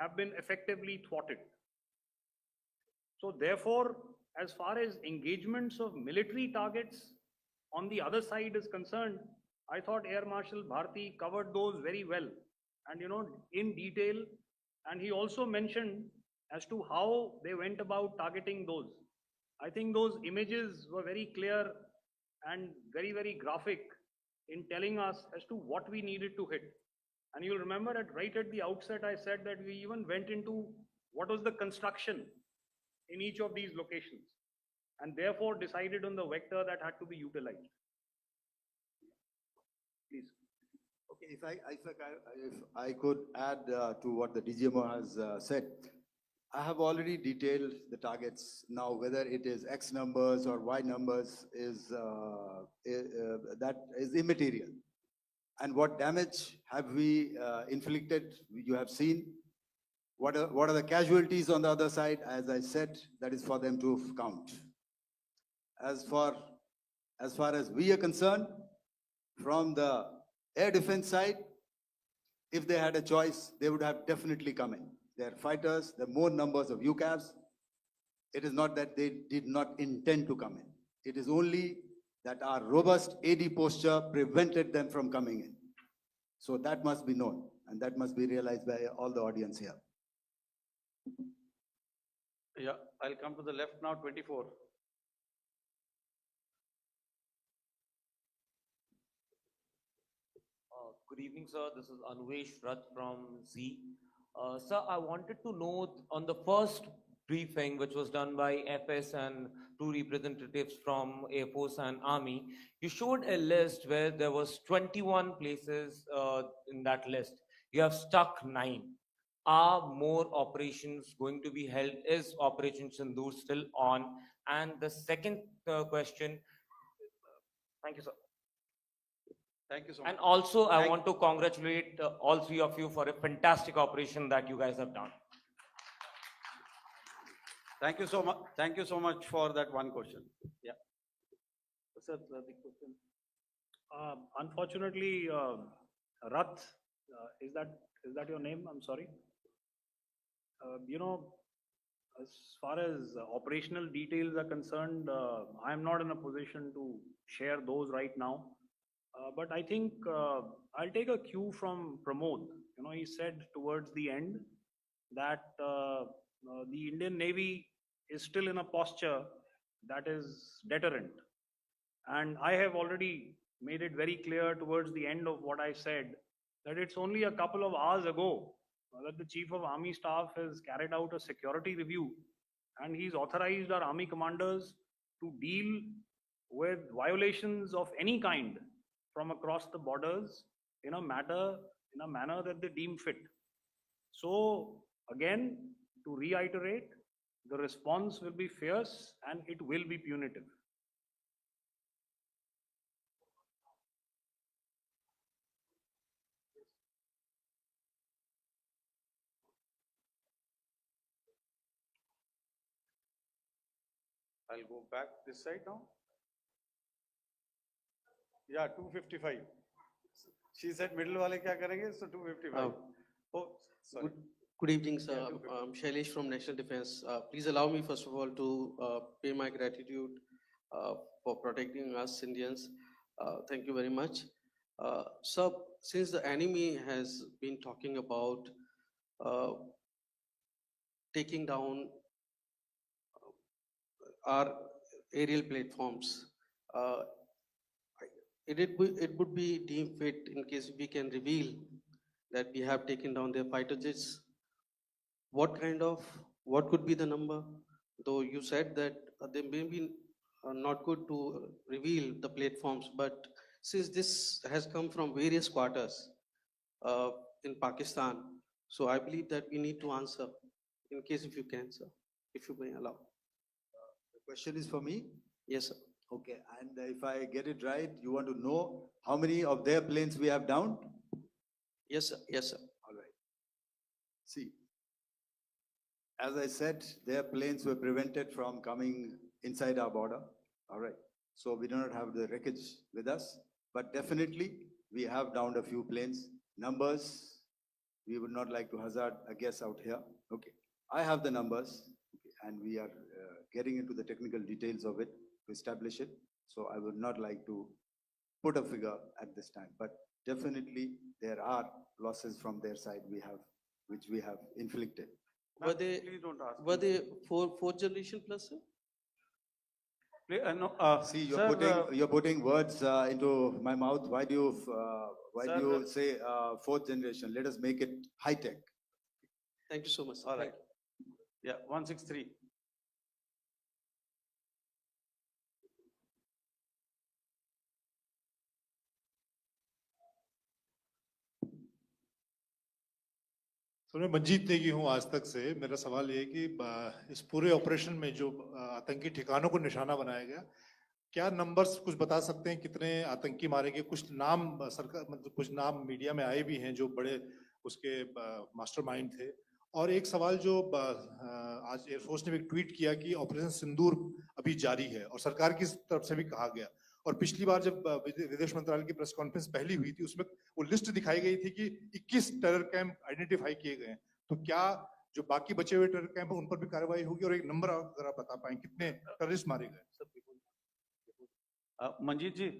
have been effectively thwarted. So therefore, as far as engagements of military targets on the other side is concerned, I thought Air Marshal Bharti covered those very well and, in detail. And he also mentioned as to how they went about targeting those. I think those images were very clear and very, very graphic in telling us as to what we needed to hit. And you'll remember that right at the outset, I said that we even went into what was the construction in each of these locations, and therefore decided on the vector that had to be utilized. Please. Okay, if I could add to what the DGMO has said, I have already detailed the targets. Now, whether it is X numbers or Y numbers is that is immaterial. And what damage have we inflicted? You have seen. What are the casualties on the other side? As I said, that is for them to count. As far as we are concerned, from the air defense side, if they had a choice, they would have definitely come in. They're fighters, there are more numbers of UCAVs. It is not that they did not intend to come in. It is only that our robust AD posture prevented them from coming in. So that must be known, and that must be realized by all the audience here. Yeah, I'll come to the left now, 24. Good evening, sir. This is Anvesh Rath from Z. Sir, I wanted to know on the first briefing, which was done by FS and two representatives from Air Force and Army, you showed a list where there was 21 places in that list. You have stuck 9. Are more operations going to be held? Is Operation Sindoor still on? And the second question, thank you, sir. Thank you so much. And also, I want to congratulate all three of you for a fantastic operation that you guys have done. Thank you so much. Thank you so much for that one question. Yeah. Sir, the question. Unfortunately, Rath, is that your name? I'm sorry. As far as operational details are concerned, I am not in a position to share those right now. But I think I'll take a cue from Pramod. He said towards the end that the Indian Navy is still in a posture that is deterrent. And I have already made it very clear towards the end of what I said that it's only a couple of hours ago that the Chief of Army Staff has carried out a security review, and he's authorized our army commanders to deal with violations of any kind from across the borders in a manner that they deem fit. So again, to reiterate, the response will be fierce and it will be punitive. I'll go back this side now. Yeah, 255. She said middle wale kya karenge, so 255. Oh, sorry. Good evening, sir. Yeah, 255. I'm Shailesh from National Defense. Please allow me, first of all, to pay my gratitude for protecting us Indians. Thank you very much. Sir, since the enemy has been talking about taking down our aerial platforms, it would be deemed fit in case we can reveal that we have taken down their fighter jets. What could be the number? Though you said that they may be not good to reveal the platforms, but since this has come from various quarters in Pakistan, so I believe that we need to answer, in case if you can, sir, if you may allow. The question is for me? Yes, sir. Okay, and if I get it right, you want to know how many of their planes we have downed? Yes, sir. Yes, sir. All right. See, as I said, their planes were prevented from coming inside our border. All right. So we do not have the wreckage with us, but definitely we have downed a few planes. Numbers, we would not like to hazard a guess out here. Okay. I have the numbers, okay, and we are getting into the technical details of it to establish it. So I would not like to put a figure at this time, but definitely there are losses from their side which we have inflicted. Were Ma'am, they, please don't ask. were they fourth generation plus, sir? No, See, sir, you're putting words into my mouth. Why do you Sir, say fourth generation? Let us make it high tech. Thank you so much, sir. all Thank right. Yeah, 163. तो मैं मंजीत नेगी हूँ आज तक से। मेरा सवाल ये है कि इस पूरे ऑपरेशन में जो आतंकी ठिकानों को निशाना बनाया गया, क्या नंबर्स कुछ बता सकते हैं कितने आतंकी मारे गए? कुछ नाम सरकार मतलब कुछ नाम मीडिया में आए भी हैं जो बड़े उसके मास्टरमाइंड थे। और एक सवाल जो आज एयरफोर्स ने भी ट्वीट किया कि ऑपरेशन सिंदूर अभी जारी है और सरकार की तरफ से भी कहा गया। और पिछली बार जब विदेश मंत्रालय की प्रेस कॉन्फ्रेंस पहली हुई थी उसमें वो लिस्ट दिखाई गई थी कि 21 टेरर कैंप आइडेंटिफाई किए गए हैं। तो क्या जो बाकी बचे हुए टेरर कैंप उन पर भी कार्रवाई होगी? और एक नंबर अगर आप बता पाएं कितने टेररिस्ट मारे गए? Manjeet ji,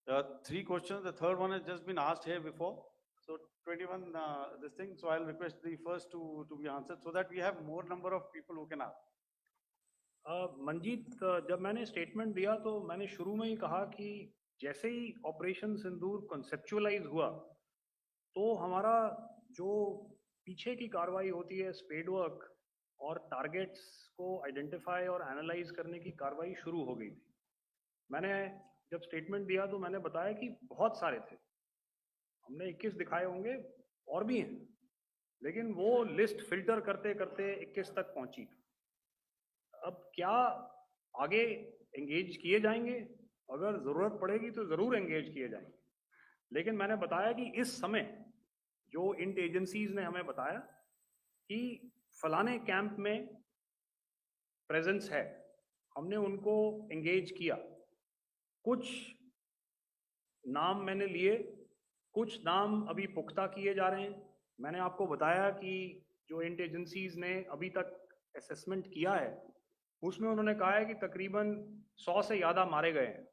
3 questions. The third one has just been asked here before. So 21, this thing. So I'll request the first two to be answered so that we have more number of people who can ask. Manjeet, जब मैंने statement दिया तो मैंने शुरू में ही कहा कि जैसे ही ऑपरेशन सिंदूर कॉन्सेप्चुअलाइज हुआ तो हमारा जो पीछे की कार्रवाई होती है स्पेड वर्क और टारगेट्स को आइडेंटिफाई और एनालाइज करने की कार्रवाई शुरू हो गई थी। मैंने जब स्टेटमेंट दिया तो मैंने बताया कि बहुत सारे थे, हमने 21 दिखाए होंगे और भी हैं, लेकिन वो लिस्ट फिल्टर करते करते 21 तक पहुंची। अब क्या आगे एंगेज किए जाएंगे? अगर जरूरत पड़ेगी तो जरूर एंगेज किए जाएंगे, लेकिन मैंने बताया कि इस समय जो इंट एजेंसीज ने हमें बताया कि फलाने कैंप में प्रेजेंस है, हमने उनको एंगेज किया। कुछ नाम मैंने लिए, कुछ नाम अभी पुख्ता किए जा रहे हैं। मैंने आपको बताया कि जो इंट एजेंसीज ने अभी तक असेसमेंट किया है उसमें उन्होंने कहा है कि तकरीबन 100 से ज़्यादा मारे गए हैं।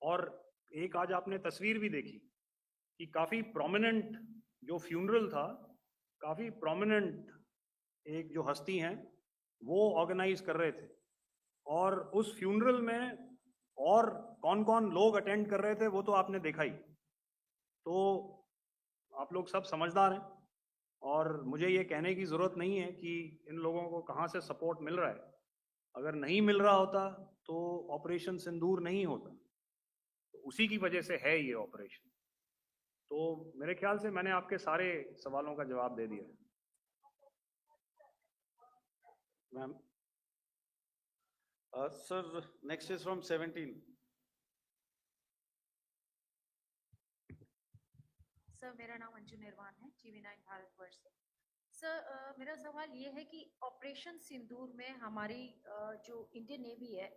और एक आज आपने तस्वीर भी देखी कि काफ़ी प्रोमिनेंट जो फ्यूनरल था, काफ़ी प्रोमिनेंट एक जो हस्ती हैं वो ऑर्गेनाइज कर रहे थे, और उस फ्यूनरल में और कौन कौन लोग अटेंड कर रहे थे वो तो आपने देखा ही। तो आप लोग सब समझदार हैं और मुझे ये कहने की ज़रूरत नहीं है कि इन लोगों को कहाँ से सपोर्ट मिल रहा है। अगर नहीं मिल रहा होता तो ऑपरेशन सिंदूर नहीं होता, तो उसी की वजह से है ये ऑपरेशन। तो मेरे ख्याल से मैंने आपके सारे सवालों का जवाब दे दिया। Ma'am. Sir, next is from 17. Sir, मेरा नाम अंजू निर्वाण है, GV9 भारतवर्ष से। सर, मेरा सवाल ये है कि ऑपरेशन सिंदूर में हमारी जो इंडियन नेवी है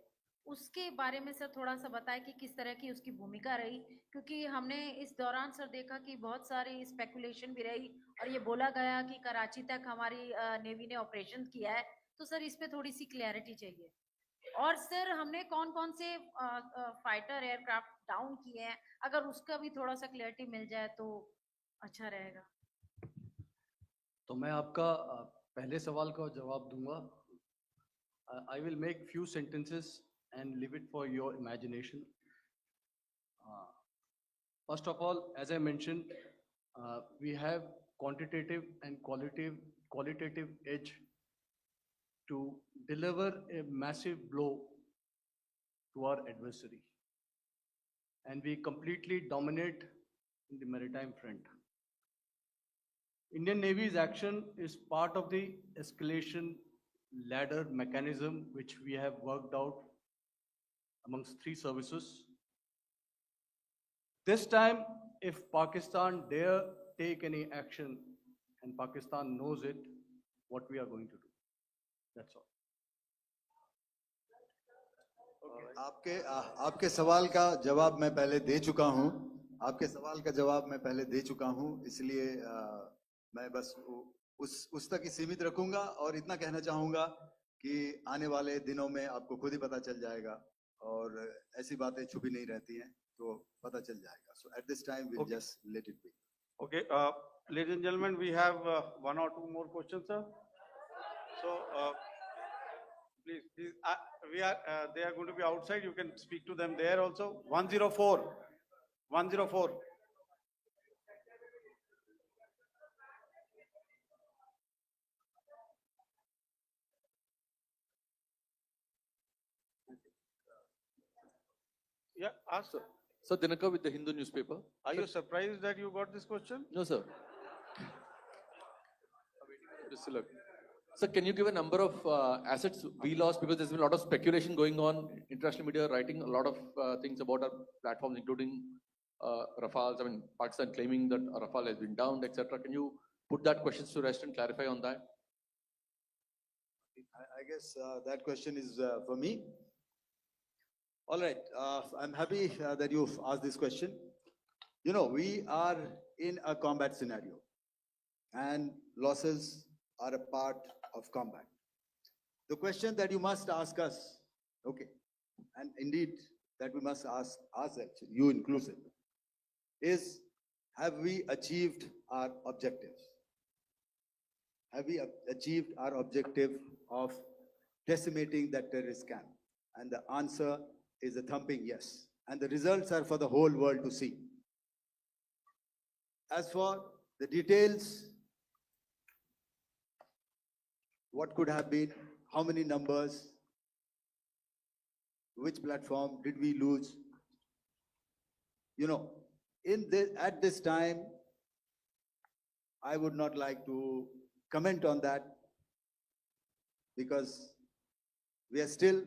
उसके बारे में सर थोड़ा सा बताएं कि किस तरह की उसकी भूमिका रही, क्योंकि हमने इस दौरान सर देखा कि बहुत सारी स्पेकुलेशन भी रही और ये बोला गया कि कराची तक हमारी नेवी ने ऑपरेशन किया है। तो सर इस पे थोड़ी सी क्लैरिटी चाहिए। और सर हमने कौन कौन से फाइटर एयरक्राफ्ट डाउन किए हैं, अगर उसका भी थोड़ा सा क्लैरिटी मिल जाए तो अच्छा रहेगा। तो मैं आपका पहले सवाल का जवाब दूंगा। I will make few sentences and leave it for your imagination. First of all, as I mentioned, we have quantitative and qualitative edge to deliver a massive blow to our adversary, and we completely dominate in the maritime front. Indian Navy's action is part of the escalation ladder mechanism which we have worked out amongst three services. This time, if Pakistan dare take any action and Pakistan knows it, what we are going to do. That's all. आपके सवाल का जवाब मैं पहले दे चुका हूं। आपके सवाल का जवाब मैं पहले दे चुका हूं, इसलिए मैं बस उस तक ही सीमित रखूंगा और इतना कहना चाहूंगा कि आने वाले दिनों में आपको खुद ही पता चल जाएगा और ऐसी बातें छुपी नहीं रहती हैं, तो पता चल जाएगा. So at this time we'll just let it be. Okay, ladies and gentlemen, we have one or two more questions, sir. So please, they are going to be outside. You can speak to them there also. 104. 104. Yeah, ask sir. Sir, Dinakar with the Hindu newspaper. Are you surprised that you got this question? No, sir. Just look. Sir, can you give a number of assets we lost? Because there's been a lot of speculation going on. International media writing a lot of things about our platforms, including Rafales. I mean, Pakistan claiming that Rafale has been downed, etc. Can you put that question to rest and clarify on that? I guess that question is for me. All right, I'm happy that you've asked this question. You know, we are in a combat scenario and losses are a part of combat. The question that you must ask us, okay, and indeed that we must ask us actually, you inclusive, is have we achieved our objectives? Have we achieved our objective of decimating that terrorist camp? And the answer is a thumping yes. And the results are for the whole world to see. As for the details, what could have been, how many numbers, which platform did we lose? You know, at this time, I would not like to comment on that because we are still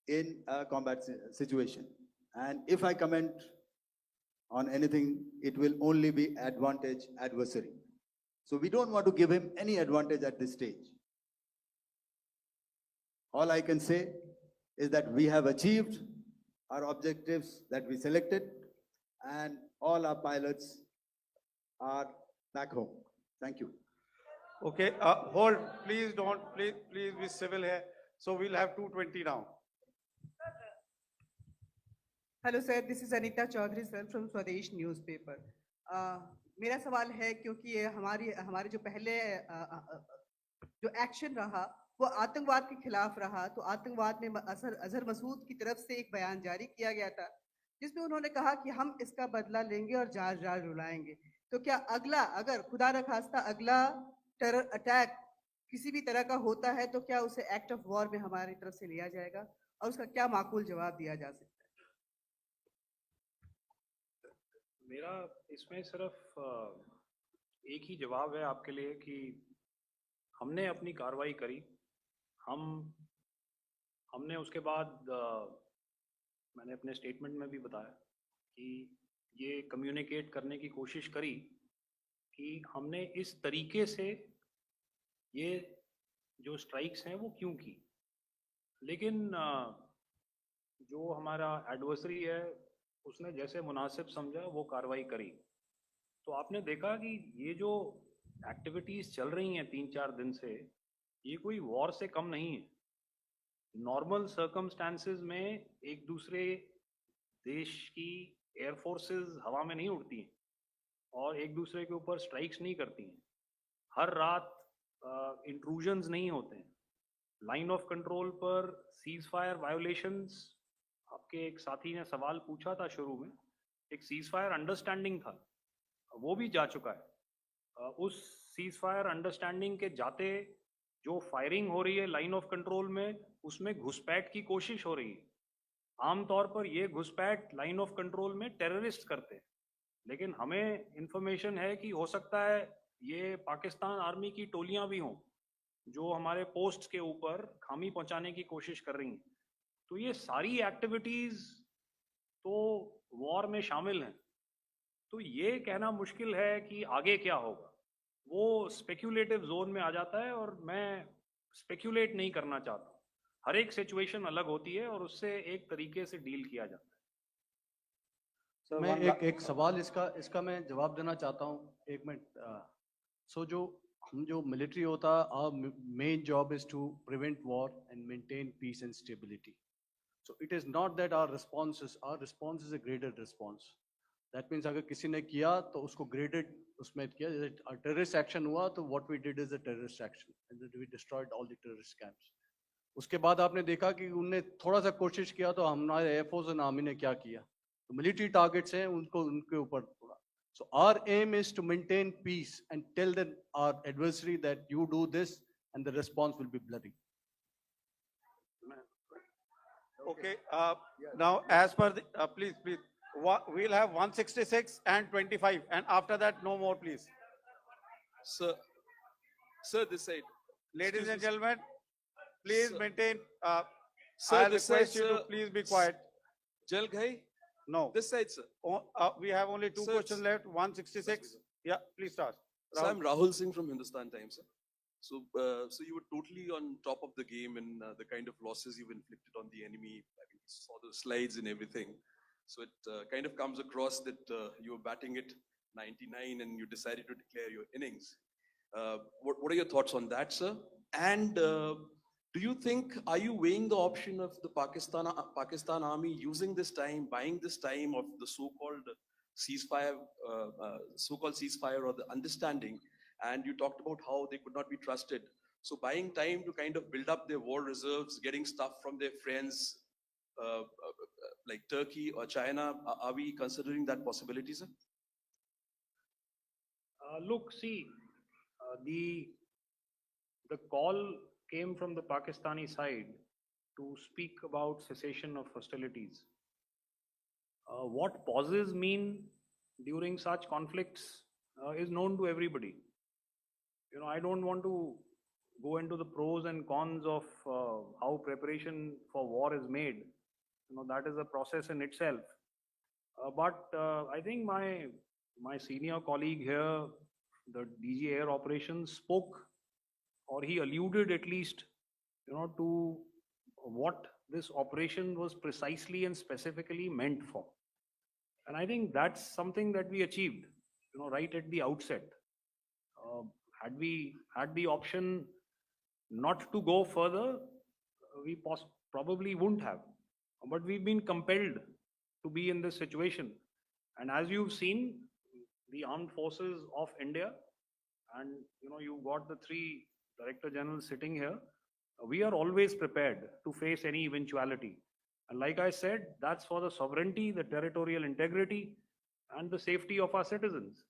in a combat situation. And if I comment on anything, it will only be advantage adversary. So we don't want to give him any advantage at this stage. All I can say is that we have achieved our objectives that we selected and all our pilots are back home. Thank you. Okay, hold, please don't, please be civil here. So we'll have 220 now. Hello sir, this is Anita Chaudhary sir from Swadesh newspaper. मेरा सवाल है क्योंकि ये हमारे जो पहले जो action रहा वो आतंकवाद के खिलाफ रहा, तो आतंकवाद में अजहर मसूद की तरफ से एक बयान जारी किया गया था जिसमें उन्होंने कहा कि हम इसका बदला लेंगे और जान रुलाएंगे. तो क्या अगला, अगर खुदा न खास्ता अगला टेरर अटैक किसी भी तरह का होता है तो क्या उसे एक्ट ऑफ वॉर में हमारी तरफ से लिया जाएगा और उसका क्या माकूल जवाब दिया जा सकता है? मेरा इसमें सिर्फ एक ही जवाब है आपके लिए कि हमने अपनी कार्रवाई करी. हमने उसके बाद मैंने अपने स्टेटमेंट में भी बताया कि ये कम्युनिकेट करने की कोशिश करी कि हमने इस तरीके से ये जो स्ट्राइक्स हैं वो क्यों की. लेकिन जो हमारा एडवर्सरी है उसने जैसे मुनासिब समझा वो कार्रवाई करी. तो आपने देखा कि ये जो एक्टिविटीज चल रही हैं 3-4 दिन से, ये कोई वॉर से कम नहीं है. नॉर्मल सर्कमस्टांसेस में एक दूसरे देश की एयरफोर्सेस हवा में नहीं उड़ती हैं और एक दूसरे के ऊपर स्ट्राइक्स नहीं करती हैं. हर रात इंट्रूजन्स नहीं होते हैं. लाइन ऑफ कंट्रोल पर सीज फायर वायोलेशंस, आपके एक साथी ने सवाल पूछा था शुरू में, एक सीज फायर अंडरस्टैंडिंग था, वो भी जा चुका है. उस सीज फायर अंडरस्टैंडिंग के जाते जो फायरिंग हो रही है लाइन ऑफ कंट्रोल में, उसमें घुसपैठ की कोशिश हो रही है. आमतौर पर ये घुसपैठ लाइन ऑफ कंट्रोल में टेररिस्ट करते हैं, लेकिन हमें इंफॉर्मेशन है कि हो सकता है ये पाकिस्तान आर्मी की टोलियां भी हों जो हमारे पोस्ट के ऊपर खामी पहुंचाने की कोशिश कर रही हैं. तो ये सारी एक्टिविटीज तो वॉर में शामिल हैं। तो ये कहना मुश्किल है कि आगे क्या होगा, वो स्पेक्यूलेटिव जोन में आ जाता है और मैं स्पेक्यूलेट नहीं करना चाहता। हर एक सिचुएशन अलग होती है और उससे एक तरीके से डील किया जाता है। मैं एक सवाल इसका मैं जवाब देना चाहता हूँ, एक मिनट। सो जो मिलिट्री होता है, our main job is to prevent war and maintain peace and stability. So it is not that our response is a graded response. That means अगर किसी ने किया तो उसको graded उसमें किया, जैसे terrorist action हुआ तो what we did is a terrorist action and then we destroyed all the terrorist camps. उसके बाद आपने देखा कि उनने थोड़ा सा कोशिश किया तो हमारे एयरफोर्स और आर्मी ने क्या किया, तो मिलिट्री टारगेट्स हैं उनके ऊपर थोड़ा। So our aim is to maintain peace and tell our adversary that you do this and the response will be bloody. Okay, now as per the, please, we'll have 166 and 25, and after that, no more, please. Sir, this side. Ladies Excuse and me, gentlemen, please Sir. maintain, Sir, I this side, request you to sir. please be quiet. Jal Ghai, No, this side, sir. we have only two Sir, questions left, 166. Yeah, please start. So I'm Rahul Singh from Hindustan Times, sir. So, so you were totally on top of the game and the kind of losses you've inflicted on the enemy. I mean, we saw the slides and everything. So it kind of comes across that you were batting it 99 and you decided to declare your innings. What are your thoughts on that, sir? And do you think, are you weighing the option of the Pakistan army using this time, buying this time of the so-called ceasefire or the understanding? And you talked about how they could not be trusted. So buying time to kind of build up their war reserves, getting stuff from their friends like Turkey or China, are we considering that possibility, sir? Look, see, the call came from the Pakistani side to speak about cessation of hostilities. What pauses mean during such conflicts is known to everybody. You know, I don't want to go into the pros and cons of how preparation for war is made. You know, that is a process in itself. But I think my senior colleague here, the DG Air Operations, spoke, or he alluded at least, you know, to what this operation was precisely and specifically meant for. And I think that's something that we achieved, you know, right at the outset. Had we had the option not to go further, we probably wouldn't have. But we've been compelled to be in this situation. And as you've seen, the armed forces of India, and you know, you've got the three Director Generals sitting here, we are always prepared to face any eventuality. And like I said, that's for the sovereignty, the territorial integrity, and the safety of our citizens.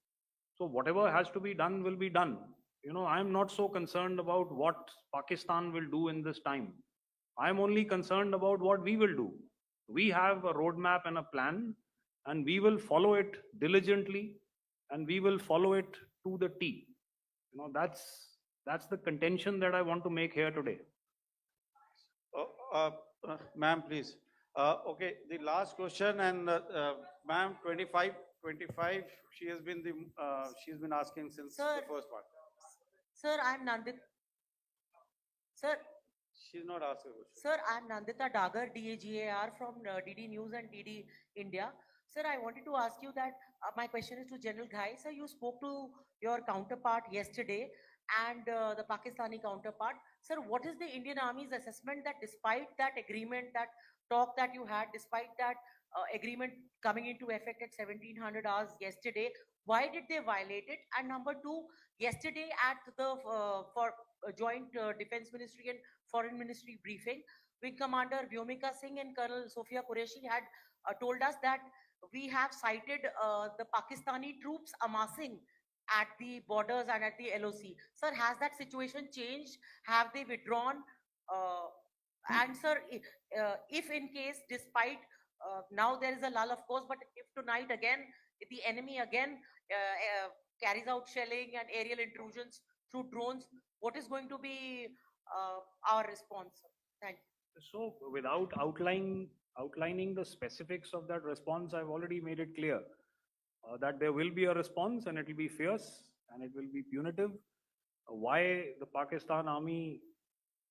So whatever has to be done will be done. You know, I'm not so concerned about what Pakistan will do in this time. I'm only concerned about what we will do. We have a roadmap and a plan, and we will follow it diligently, and we will follow it to the T. You know, that's the contention that I want to make here today. Ma'am, please. Okay, the last question, and ma'am, 25, she has been she's been asking since the first part. Sir, I'm Nandita. Sir, She's not asking a question. Sir, I'm Nandita Dagar, DAGAR from DD News and DD India. Sir, I wanted to ask you that my question is to General Ghai. Sir, you spoke to your counterpart yesterday and the Pakistani counterpart. Sir, what is the Indian Army's assessment that despite that agreement, that talk that you had, despite that agreement coming into effect at 1700 hours yesterday, why did they violate it? And number two, yesterday at the joint Defense Ministry and Foreign Ministry briefing, Wing Commander Vyomika Singh and Colonel Sophia Qureshi had told us that we have cited the Pakistani troops amassing at the borders and at the LOC. Sir, has that situation changed? Have they withdrawn? And sir, if in case, despite now there is a lull, of course, but if tonight again, if the enemy again carries out shelling and aerial intrusions through drones, what is going to be our response? Thank you. So without outlining the specifics of that response, I've already made it clear that there will be a response and it will be fierce and it will be punitive. Why the Pakistan army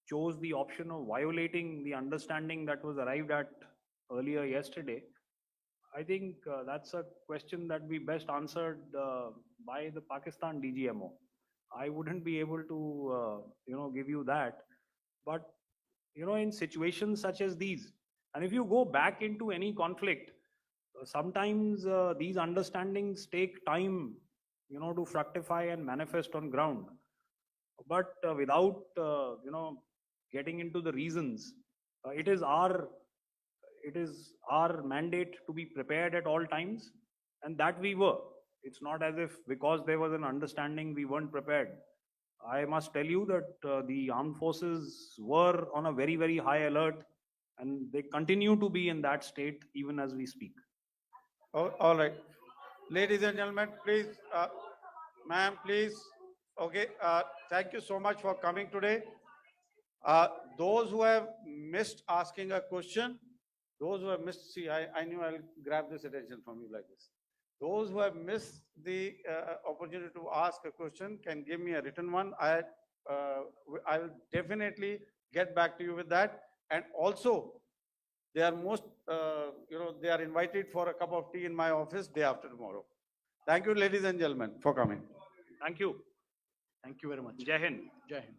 chose the option of violating the understanding that was arrived at earlier yesterday, I think that's a question that we best answered by the Pakistan DGMO. I wouldn't be able to, give you that. But, in situations such as these, and if you go back into any conflict, sometimes these understandings take time, to fructify and manifest on ground. But without, getting into the reasons, it is our mandate to be prepared at all times, and that we were. It's not as if because there was an understanding we weren't prepared. I must tell you that the armed forces were on a very, very high alert, and they continue to be in that state even as we speak. All right. Ladies and gentlemen, please, ma'am, please. Okay, thank you so much for coming today. Those who have missed asking a question, those who have missed, see, I knew I'll grab this attention from you like this. Those who have missed the opportunity to ask a question can give me a written one. I will definitely get back to you with that. And also, they are they are invited for a cup of tea in my office day after tomorrow. Thank you, ladies and gentlemen, for coming. Thank you. Thank you very much. Jai Hind. Jai Hind.